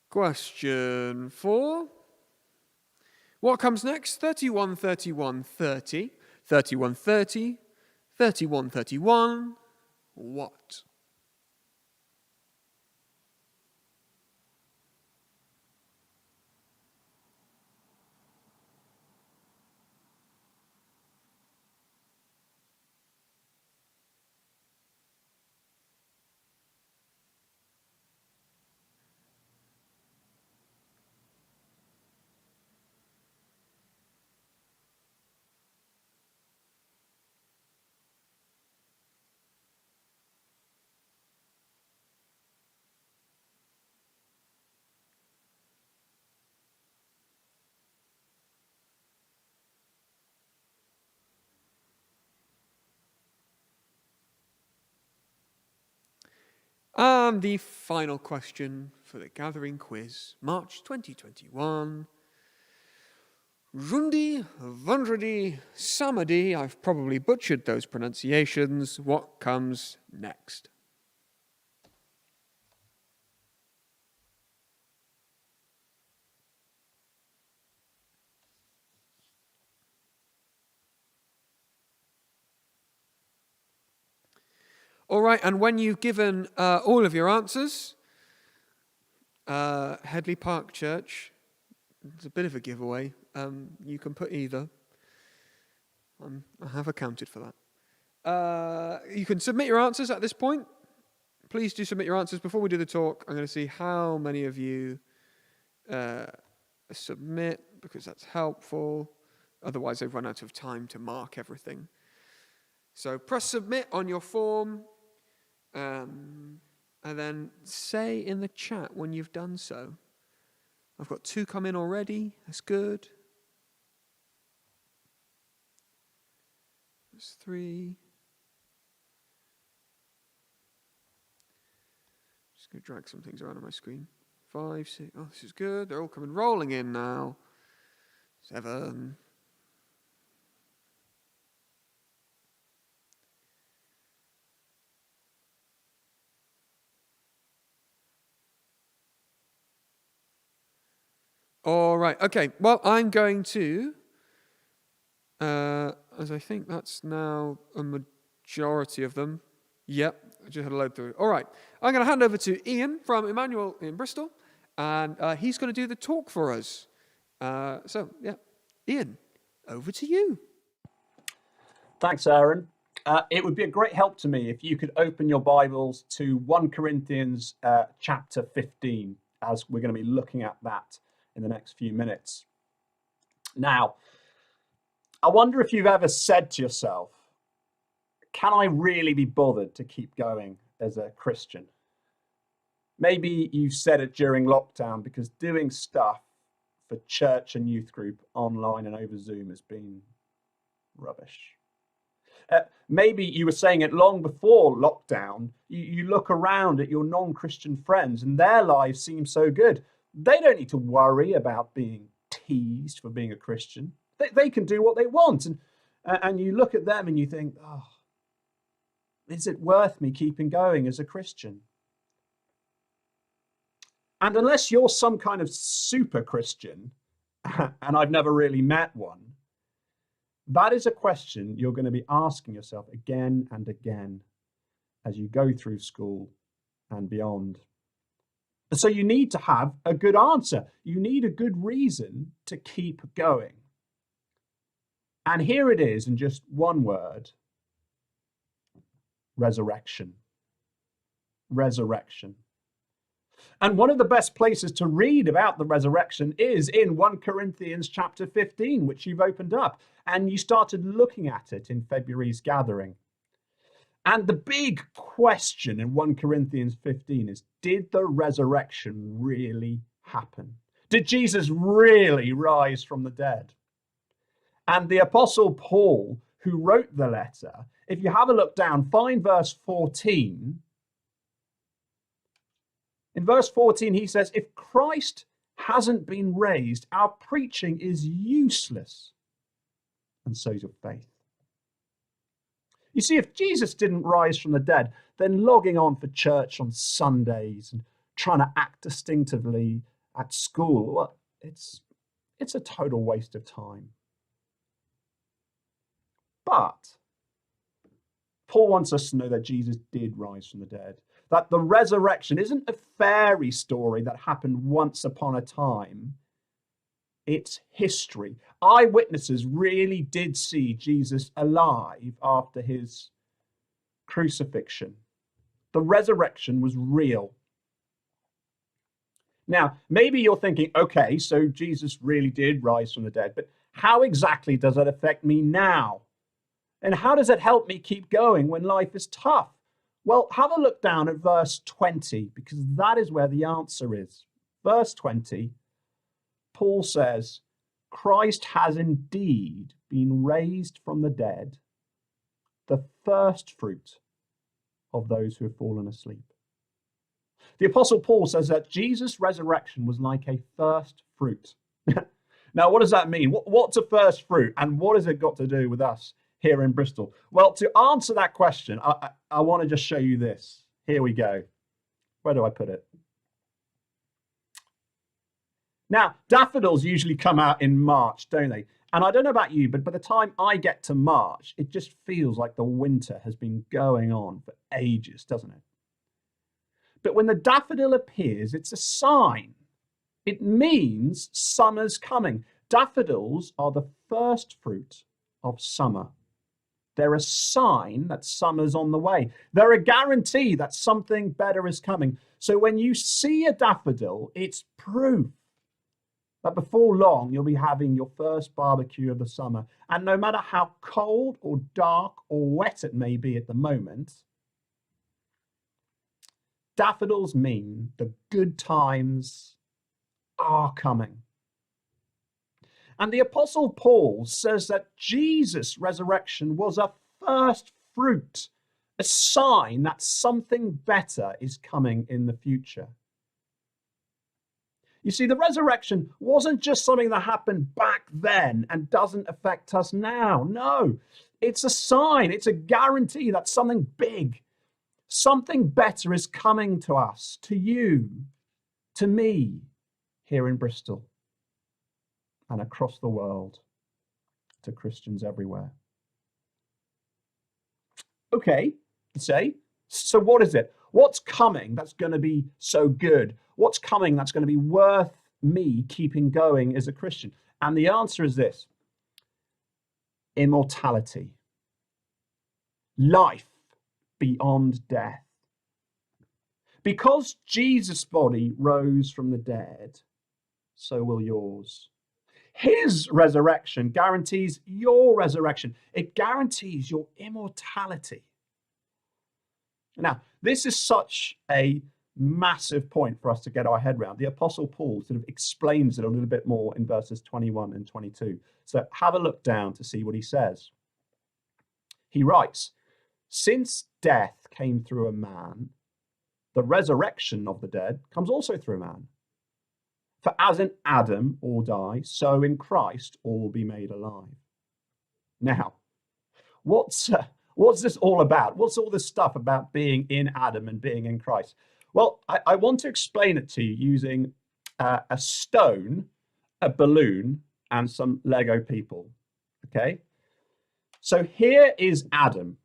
Question 4. What comes next? 31, 31, 30, 31, 30, 31, 31. What? And the final question for the Gathering Quiz, March 2021. Rundi, Vundradi, Samadi, I've probably butchered those pronunciations. What comes next? All right, and when you've given all of your answers, Headley Park Church, it's a bit of a giveaway. You can put either. I have accounted for that. You can submit your answers at this point. Please do submit your answers before we do the talk. I'm going to see how many of you submit, because that's helpful. Otherwise, they've run out of time to mark everything. So press submit on your form, and then say in the chat when you've done so. I've got 2 come in already. That's good. There's 3. Just going to drag some things around on my screen. 5, 6. Oh, this is good. They're all coming rolling in now. 7. All right. Okay. Well, I'm going to, as I think that's now a majority of them. Yep. I just had to load through. All right. I'm going to hand over to Ian from Emmanuel in Bristol, and he's going to do the talk for us. So, yeah. Ian, over to you. Thanks, Aaron. It would be a great help to me if you could open your Bibles to 1 Corinthians chapter 15, as we're going to be looking at that in the next few minutes. Now, I wonder if you've ever said to yourself, can I really be bothered to keep going as a Christian? Maybe you've said it during lockdown because doing stuff for church and youth group online and over Zoom has been rubbish. Maybe you were saying it long before lockdown. You look around at your non-Christian friends and their lives seem so good. They don't need to worry about being teased for being a Christian. They can do what they want. And you look at them and you think, oh, is it worth me keeping going as a Christian? And unless you're some kind of super Christian, and I've never really met one, that is a question you're going to be asking yourself again and again as you go through school and beyond. So you need to have a good answer. You need a good reason to keep going. And here it is in just one word: resurrection. Resurrection. And one of the best places to read about the resurrection is in 1 Corinthians chapter 15, which you've opened up. And you started looking at it in February's gathering. And the big question in 1 Corinthians 15 is, did the resurrection really happen? Did Jesus really rise from the dead? And the Apostle Paul, who wrote the letter, if you have a look down, find verse 14. In verse 14, he says, if Christ hasn't been raised, our preaching is useless, and so is your faith. You see, if Jesus didn't rise from the dead, then logging on for church on Sundays and trying to act distinctively at school, well, it's a total waste of time. But Paul wants us to know that Jesus did rise from the dead, that the resurrection isn't a fairy story that happened once upon a time. It's history. Eyewitnesses really did see Jesus alive after his crucifixion. The resurrection was real. Now, maybe you're thinking, okay, so Jesus really did rise from the dead, but how exactly does that affect me now? And how does it help me keep going when life is tough? Well, have a look down at verse 20, because that is where the answer is. Verse 20, Paul says, Christ has indeed been raised from the dead, the first fruit of those who have fallen asleep. The Apostle Paul says that Jesus' resurrection was like a first fruit. Now, what does that mean? What's a first fruit, and what has it got to do with us here in Bristol? Well, to answer that question, I want to just show you this. Here we go. Where do I put it? Now, daffodils usually come out in March, don't they? And I don't know about you, but by the time I get to March, it just feels like the winter has been going on for ages, doesn't it? But when the daffodil appears, it's a sign. It means summer's coming. Daffodils are the first fruit of summer. They're a sign that summer's on the way. They're a guarantee that something better is coming. So when you see a daffodil, it's proof that before long you'll be having your first barbecue of the summer. And no matter how cold or dark or wet it may be at the moment, daffodils mean the good times are coming. And the Apostle Paul says that Jesus' resurrection was a first fruit, a sign that something better is coming in the future. You see, the resurrection wasn't just something that happened back then and doesn't affect us now. No, it's a sign, it's a guarantee that something big, something better is coming to us, to you, to me, here in Bristol and across the world, to Christians everywhere. Okay, you say, so what is it? What's coming that's going to be so good? What's coming that's going to be worth me keeping going as a Christian? And the answer is this: immortality, life beyond death. Because Jesus' body rose from the dead, so will yours. His resurrection guarantees your resurrection. It guarantees your immortality. Now, this is such a massive point for us to get our head around. The Apostle Paul sort of explains it a little bit more in verses 21 and 22. So have a look down to see what he says. He writes, "Since death came through a man, the resurrection of the dead comes also through a man. For as in Adam all die, so in Christ all will be made alive." Now, what's this all about? What's all this stuff about being in Adam and being in Christ? Well, I want to explain it to you using a stone, a balloon, and some Lego people. Okay? So here is Adam.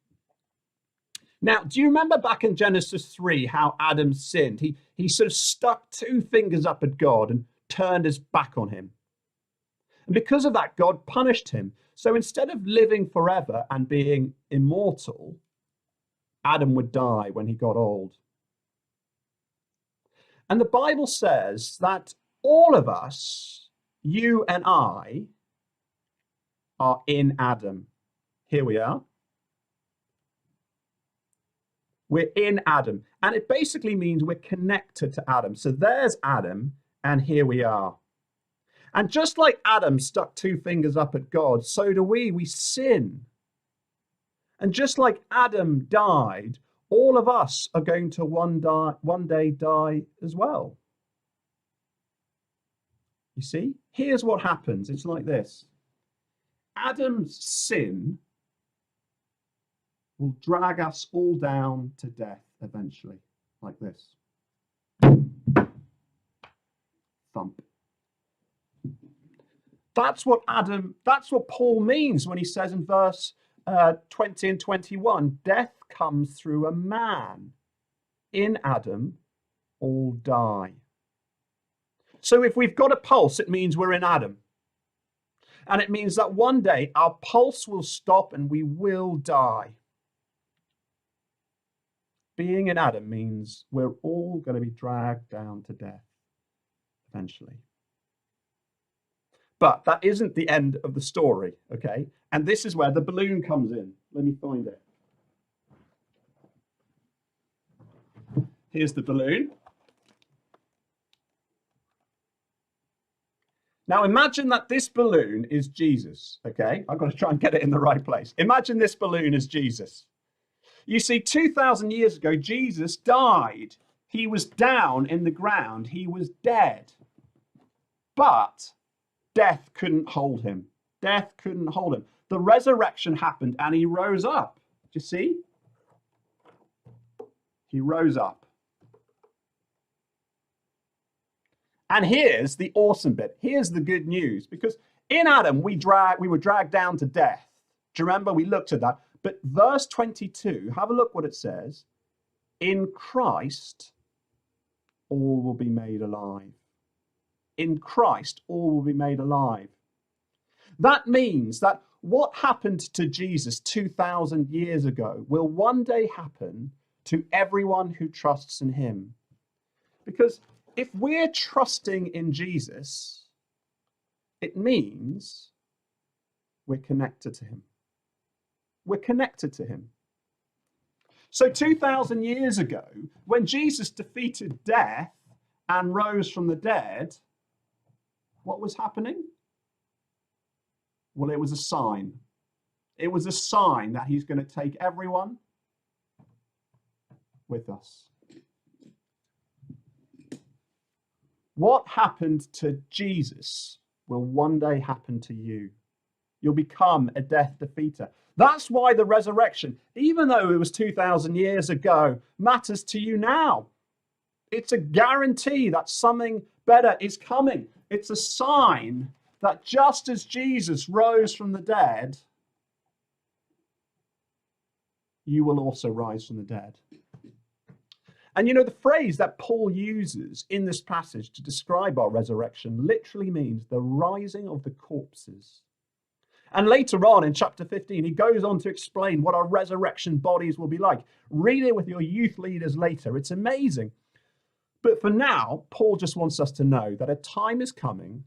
Now, do you remember back in Genesis 3 how Adam sinned? He sort of stuck two fingers up at God and turned his back on him. And because of that, God punished him. So instead of living forever and being immortal, Adam would die when he got old. And the Bible says that all of us, you and I, are in Adam. Here we are. We're in Adam. And it basically means we're connected to Adam. So there's Adam, and here we are. And just like Adam stuck two fingers up at God, so do we. We sin. And just like Adam died, all of us are going to one day die as well. You see? Here's what happens. It's like this. Adam's sin will drag us all down to death eventually, like this. Thump. That's what Paul means when he says in verse 20 and 21, death comes through a man. In Adam, all die. So if we've got a pulse, it means we're in Adam. And it means that one day our pulse will stop and we will die. Being in Adam means we're all going to be dragged down to death eventually. But that isn't the end of the story, okay? And this is where the balloon comes in. Let me find it. Here's the balloon. Now imagine that this balloon is Jesus, okay? I've got to try and get it in the right place. Imagine this balloon is Jesus. You see, 2,000 years ago, Jesus died. He was down in the ground. He was dead. But death couldn't hold him. Death couldn't hold him. The resurrection happened and he rose up. Do you see? He rose up. And here's the awesome bit. Here's the good news. Because in Adam, we were dragged down to death. Do you remember? We looked at that. But verse 22, have a look what it says. In Christ, all will be made alive. In Christ, all will be made alive. That means that What happened to Jesus 2,000 years ago will one day happen to everyone who trusts in him. Because if we're trusting in Jesus, it means we're connected to him. We're connected to him. So 2,000 years ago, when Jesus defeated death and rose from the dead, what was happening? Well, it was a sign. It was a sign that he's going to take everyone with us. What happened to Jesus will one day happen to you. You'll become a death defeater. That's why the resurrection, even though it was 2,000 years ago, matters to you now. It's a guarantee that something better is coming. It's a sign that just as Jesus rose from the dead, you will also rise from the dead. And you know, the phrase that Paul uses in this passage to describe our resurrection literally means the rising of the corpses. And later on in chapter 15, he goes on to explain what our resurrection bodies will be like. Read it with your youth leaders later. It's amazing. But for now, Paul just wants us to know that a time is coming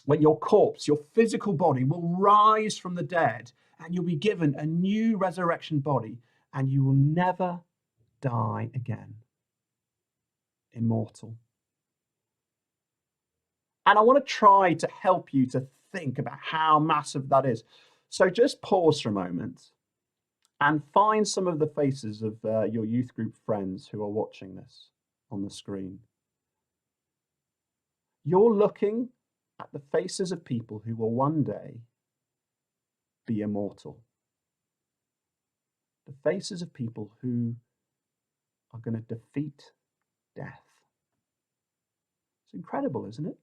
when your corpse, your physical body, will rise from the dead and you'll be given a new resurrection body and you will never die again. Immortal. And I want to try to help you to think about how massive that is. So just pause for a moment and find some of the faces of your youth group friends who are watching this on the screen. You're looking at the faces of people who will one day be immortal. The faces of people who are going to defeat death. It's incredible, isn't it?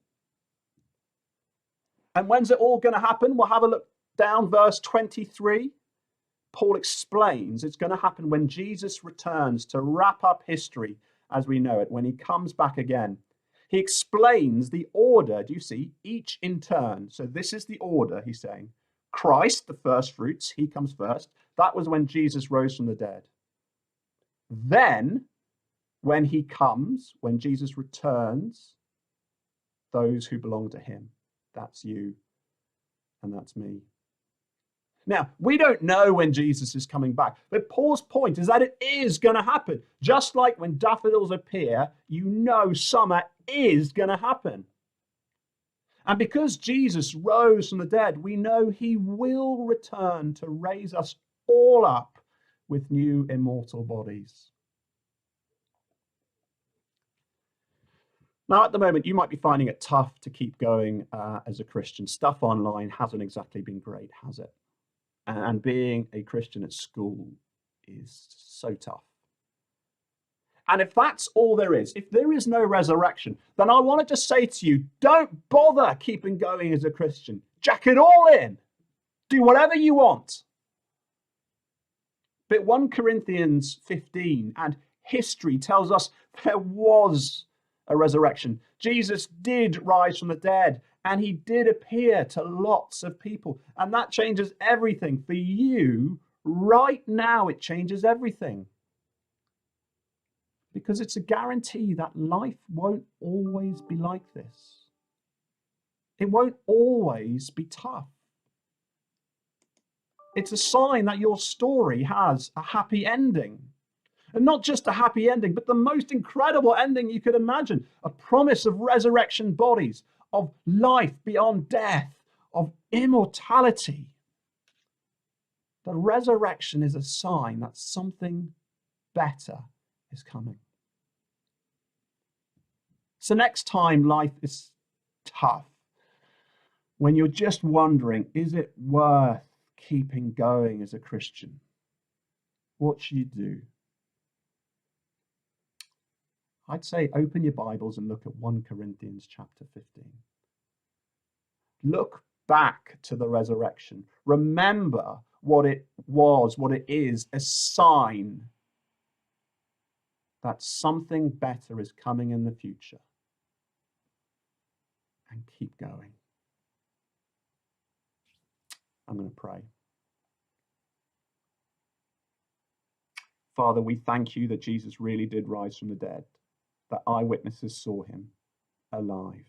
And when's it all going to happen? We'll have a look down verse 23. Paul explains it's going to happen when Jesus returns to wrap up history as we know it, when he comes back again. He explains the order, do you see? Each in turn. So this is the order, he's saying. Christ, the first fruits, he comes first. That was when Jesus rose from the dead. Then, when he comes, when Jesus returns, those who belong to him. That's you and that's me. Now, we don't know when Jesus is coming back, but Paul's point is that it is going to happen. Just like when daffodils appear, you know summer is going to happen. And because Jesus rose from the dead, we know he will return to raise us all up with new immortal bodies. Now, at the moment, you might be finding it tough to keep going as a Christian. Stuff online hasn't exactly been great, has it? And being a Christian at school is so tough. And if that's all there is, if there is no resurrection, then I want to just say to you, don't bother keeping going as a Christian. Jack it all in. Do whatever you want. But 1 Corinthians 15 and history tells us there was a resurrection. Jesus did rise from the dead, and he did appear to lots of people. And that changes everything. For you, right now, it changes everything. Because it's a guarantee that life won't always be like this. It won't always be tough. It's a sign that your story has a happy ending. And not just a happy ending, but the most incredible ending you could imagine. A promise of resurrection bodies, of life beyond death, of immortality. The resurrection is a sign that something better is coming. So next time life is tough, when you're just wondering, is it worth keeping going as a Christian? What should you do? I'd say open your Bibles and look at 1 Corinthians chapter 15. Look back to the resurrection. Remember what it was, what it is, a sign that something better is coming in the future. And keep going. I'm going to pray. Father, we thank you that Jesus really did rise from the dead, that eyewitnesses saw him alive.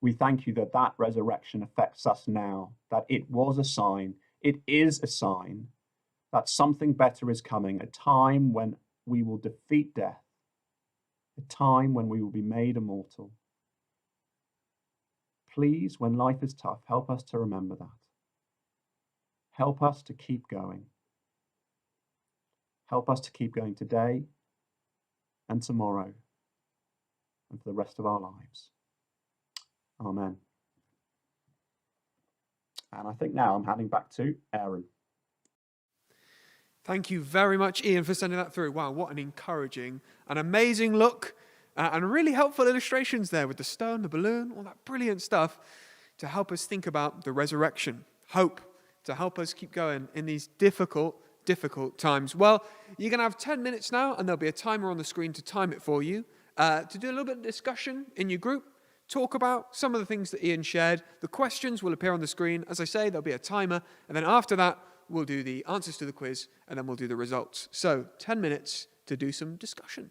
We thank you that that resurrection affects us now, that it was a sign, it is a sign that something better is coming, a time when we will defeat death, a time when we will be made immortal. Please, when life is tough, help us to remember that. Help us to keep going. Help us to keep going today and tomorrow and for the rest of our lives. Amen. And I think now I'm handing back to Aaron. Thank you very much, Ian, for sending that through. Wow, what an encouraging and amazing look and really helpful illustrations there with the stone, the balloon, all that brilliant stuff to help us think about the resurrection, hope, to help us keep going in these difficult times. Well, you're going to have 10 minutes now, and there'll be a timer on the screen to time it for you, to do a little bit of discussion in your group, talk about some of the things that Ian shared. The questions will appear on the screen. As I say, there'll be a timer, and then after that, we'll do the answers to the quiz, and then we'll do the results. So 10 minutes to do some discussion.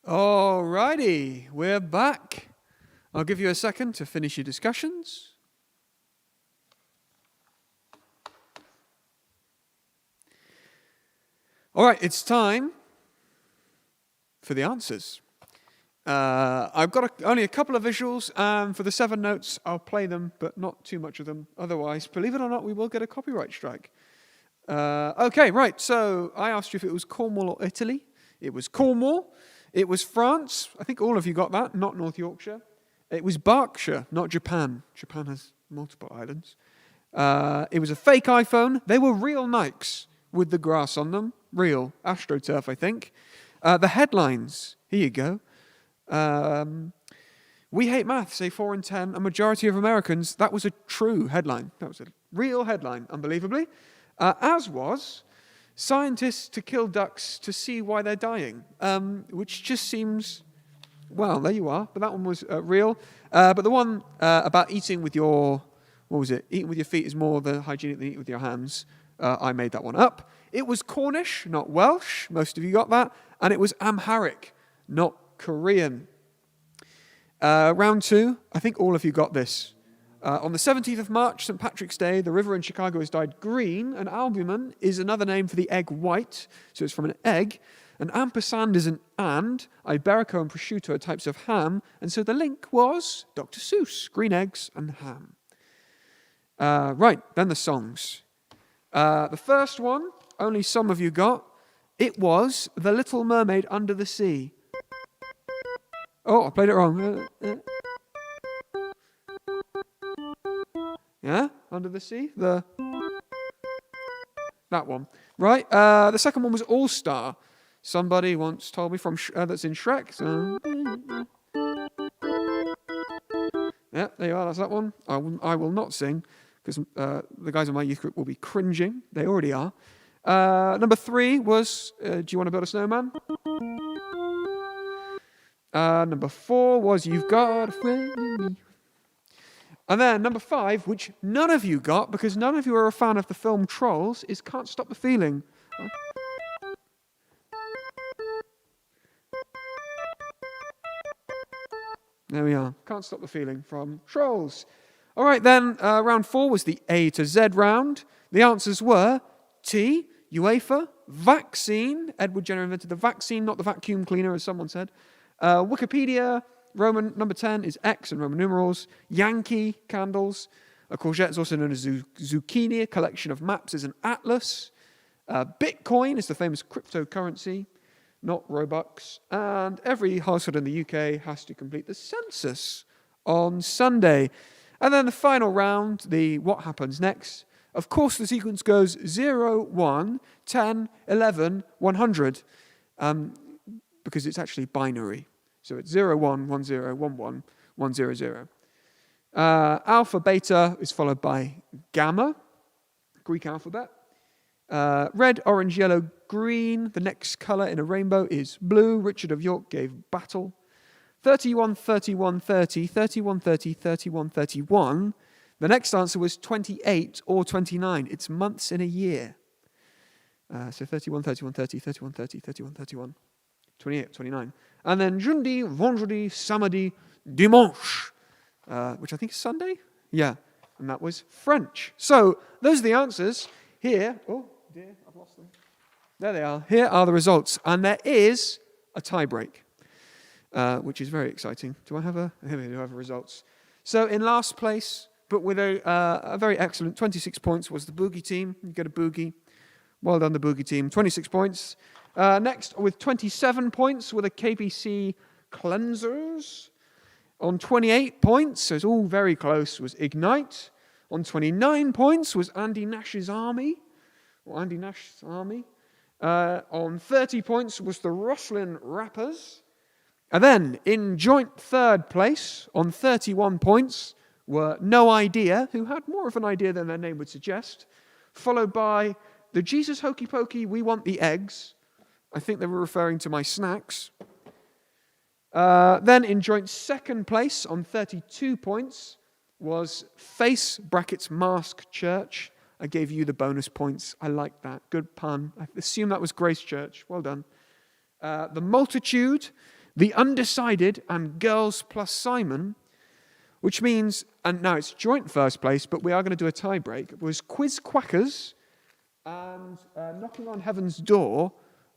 All righty, we're back. I'll give you a second to finish your discussions. All right, it's time for the answers. I've got only a couple of visuals, and for the 7 notes, I'll play them, but not too much of them. Otherwise, believe it or not, we will get a copyright strike. Okay, right, so I asked you if it was Cornwall or Italy. It was Cornwall. It was France. I think all of you got that, not North Yorkshire. It was Berkshire, not Japan. Japan has multiple islands. It was a fake iPhone. They were real Nikes with the grass on them. Real. AstroTurf, I think. The headlines. Here you go. We hate math, say 4 in 10. A majority of Americans. That was a true headline. That was a real headline, unbelievably. As was, scientists to kill ducks to see why they're dying. Which just seems, well, there you are. But that one was real. But the one about eating with your, what was it? Eating with your feet is more hygienic than eating with your hands. I made that one up. It was Cornish, not Welsh. Most of you got that. And it was Amharic, not Korean. Round 2, I think all of you got this. On the 17th of March, St. Patrick's Day, the river in Chicago is dyed green, and albumin is another name for the egg white, so it's from an egg. And ampersand is an and, Iberico and prosciutto are types of ham, and so the link was Dr. Seuss, green eggs and ham. Right, then the songs. The first one, only some of you got, it was The Little Mermaid Under the Sea. Oh, I played it wrong. Yeah, Under the Sea. That one. Right. The second one was All Star. Somebody once told me that's in Shrek. So. Yeah, there you are. That's that one. I will not sing because the guys in my youth group will be cringing. They already are. Number 3 was Do You Want to Build a Snowman? Number 4 was You've Got a Friend in Me. And then number 5, which none of you got because none of you are a fan of the film Trolls, is Can't Stop the Feeling. There we are. Can't Stop the Feeling from Trolls. All right, then round 4 was the A to Z round. The answers were T, UEFA, vaccine. Edward Jenner invented the vaccine, not the vacuum cleaner, as someone said. Wikipedia, Roman number 10 is X in Roman numerals. Yankee, candles. A courgette is also known as zucchini. A collection of maps is an atlas. Bitcoin is the famous cryptocurrency, not Robux. And every household in the UK has to complete the census on Sunday. And then the final round, the what happens next. Of course, the sequence goes 0, 1, 10, 11, 100, because it's actually binary. So it's 0, 1, 1, 0, 1, 1, 1, 0, 0. Alpha, beta is followed by gamma, Greek alphabet. Red, orange, yellow, green. The next colour in a rainbow is blue. Richard of York gave battle. 31, 31, 30, 31, 30, 31, 31. The next answer was 28 or 29. It's months in a year. So 31, 31, 30, 31, 30, 31, 31, 28, 29. And then jeudi, vendredi, samedi, dimanche, which I think is Sunday. Yeah, and that was French. So those are the answers. Here, oh dear, I've lost them. There they are. Here are the results. And there is a tie-break, which is very exciting. Do I have here we have results. So in last place, but with a very excellent 26 points, was the Boogie team. You get a Boogie. Well done, the Boogie team. 26 points. Next, with 27 points, were the KBC Cleansers. On 28 points, so it's all very close, was Ignite. On 29 points was Andy Nash's Army. Or Andy Nash's Army. On 30 points was the Roslyn Rappers. And then, in joint third place, on 31 points, were No Idea, who had more of an idea than their name would suggest, followed by the Jesus Hokey Pokey, We Want the Eggs. I think they were referring to my snacks. Then in joint second place on 32 points was Face brackets Mask Church. I gave you the bonus points. I like that. Good pun. I assume that was Grace Church. Well done. The Multitude the undecided, and girls plus Simon, which means, and now it's joint first place, but we are going to do a tie break, it was Quiz Quackers and Knocking on Heaven's Door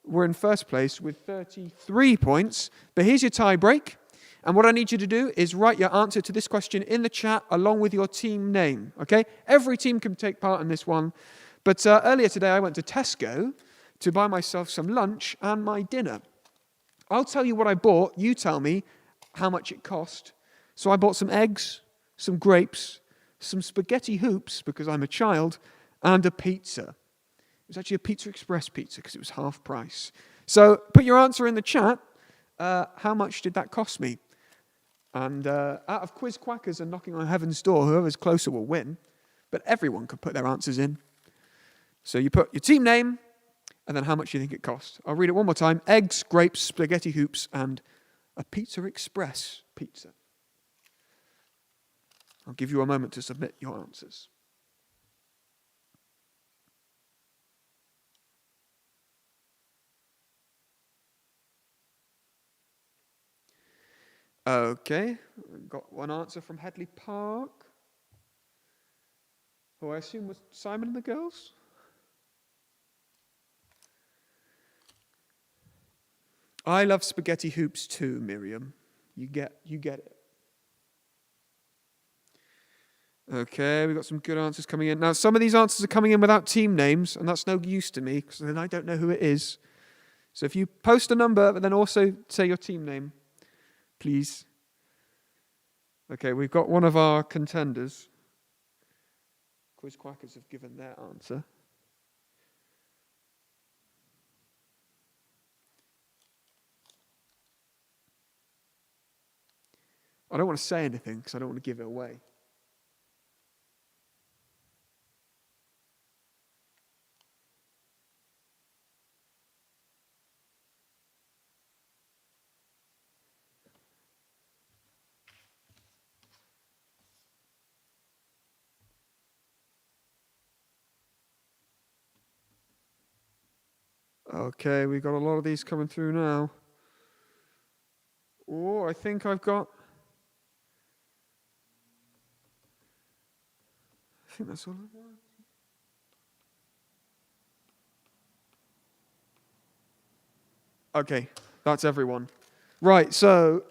were in first place with 33 points. But here's your tie break. And what I need you to do is write your answer to this question in the chat along with your team name, okay? Every team can take part in this one. But earlier today, I went to Tesco to buy myself some lunch and my dinner. I'll tell you what I bought. You tell me how much it cost. So I bought some eggs, some grapes, some spaghetti hoops, because I'm a child, and a pizza. It was actually a Pizza Express pizza because it was half price. So put your answer in the chat. How much did that cost me? And out of Quiz Quackers and Knocking on Heaven's Door, whoever's closer will win. But everyone could put their answers in. So you put your team name and then how much you think it cost. I'll read it one more time. Eggs, grapes, spaghetti hoops, and a Pizza Express pizza. I'll give you a moment to submit your answers. Okay, we've got one answer from Headley Park, who I assume was Simon and the girls. I love spaghetti hoops too, Miriam. You get it. Okay, we've got some good answers coming in. Now, some of these answers are coming in without team names, and that's no use to me, because then I don't know who it is. So if you post a number, but then also say your team name, please. Okay, we've got one of our contenders. Quiz Quackers have given their answer. I don't want to say anything because I don't want to give it away. Okay, we've got a lot of these coming through now. Oh, I think I've got... I think that's all I want. Okay, that's everyone. Right, so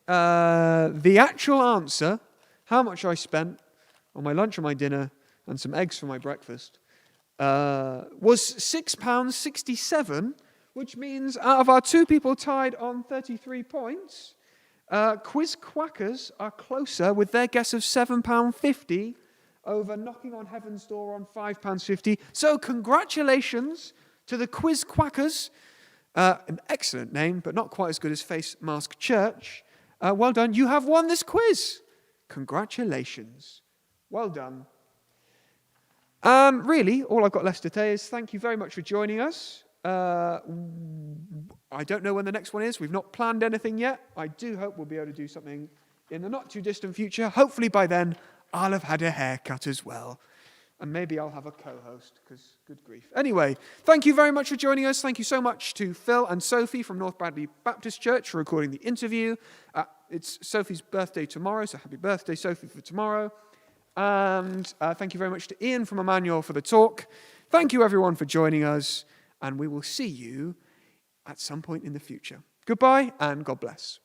the actual answer, how much I spent on my lunch and my dinner and some eggs for my breakfast, was £6.67, which means out of our two people tied on 33 points, Quiz Quackers are closer with their guess of £7.50 over Knocking on Heaven's Door on £5.50. So congratulations to the Quiz Quackers. An excellent name, but not quite as good as Face Mask Church. Well done. You have won this quiz. Congratulations. Well done. Really, all I've got left to say is thank you very much for joining us. I don't know when the next one is. We've not planned anything yet. I do hope we'll be able to do something in the not too distant future. Hopefully by then, I'll have had a haircut as well. And maybe I'll have a co-host, because good grief. Anyway, thank you very much for joining us. Thank you so much to Phil and Sophie from North Bradley Baptist Church for recording the interview. It's Sophie's birthday tomorrow, so happy birthday, Sophie, for tomorrow. And thank you very much to Ian from Emmanuel for the talk. Thank you, everyone, for joining us. And we will see you at some point in the future. Goodbye, and God bless.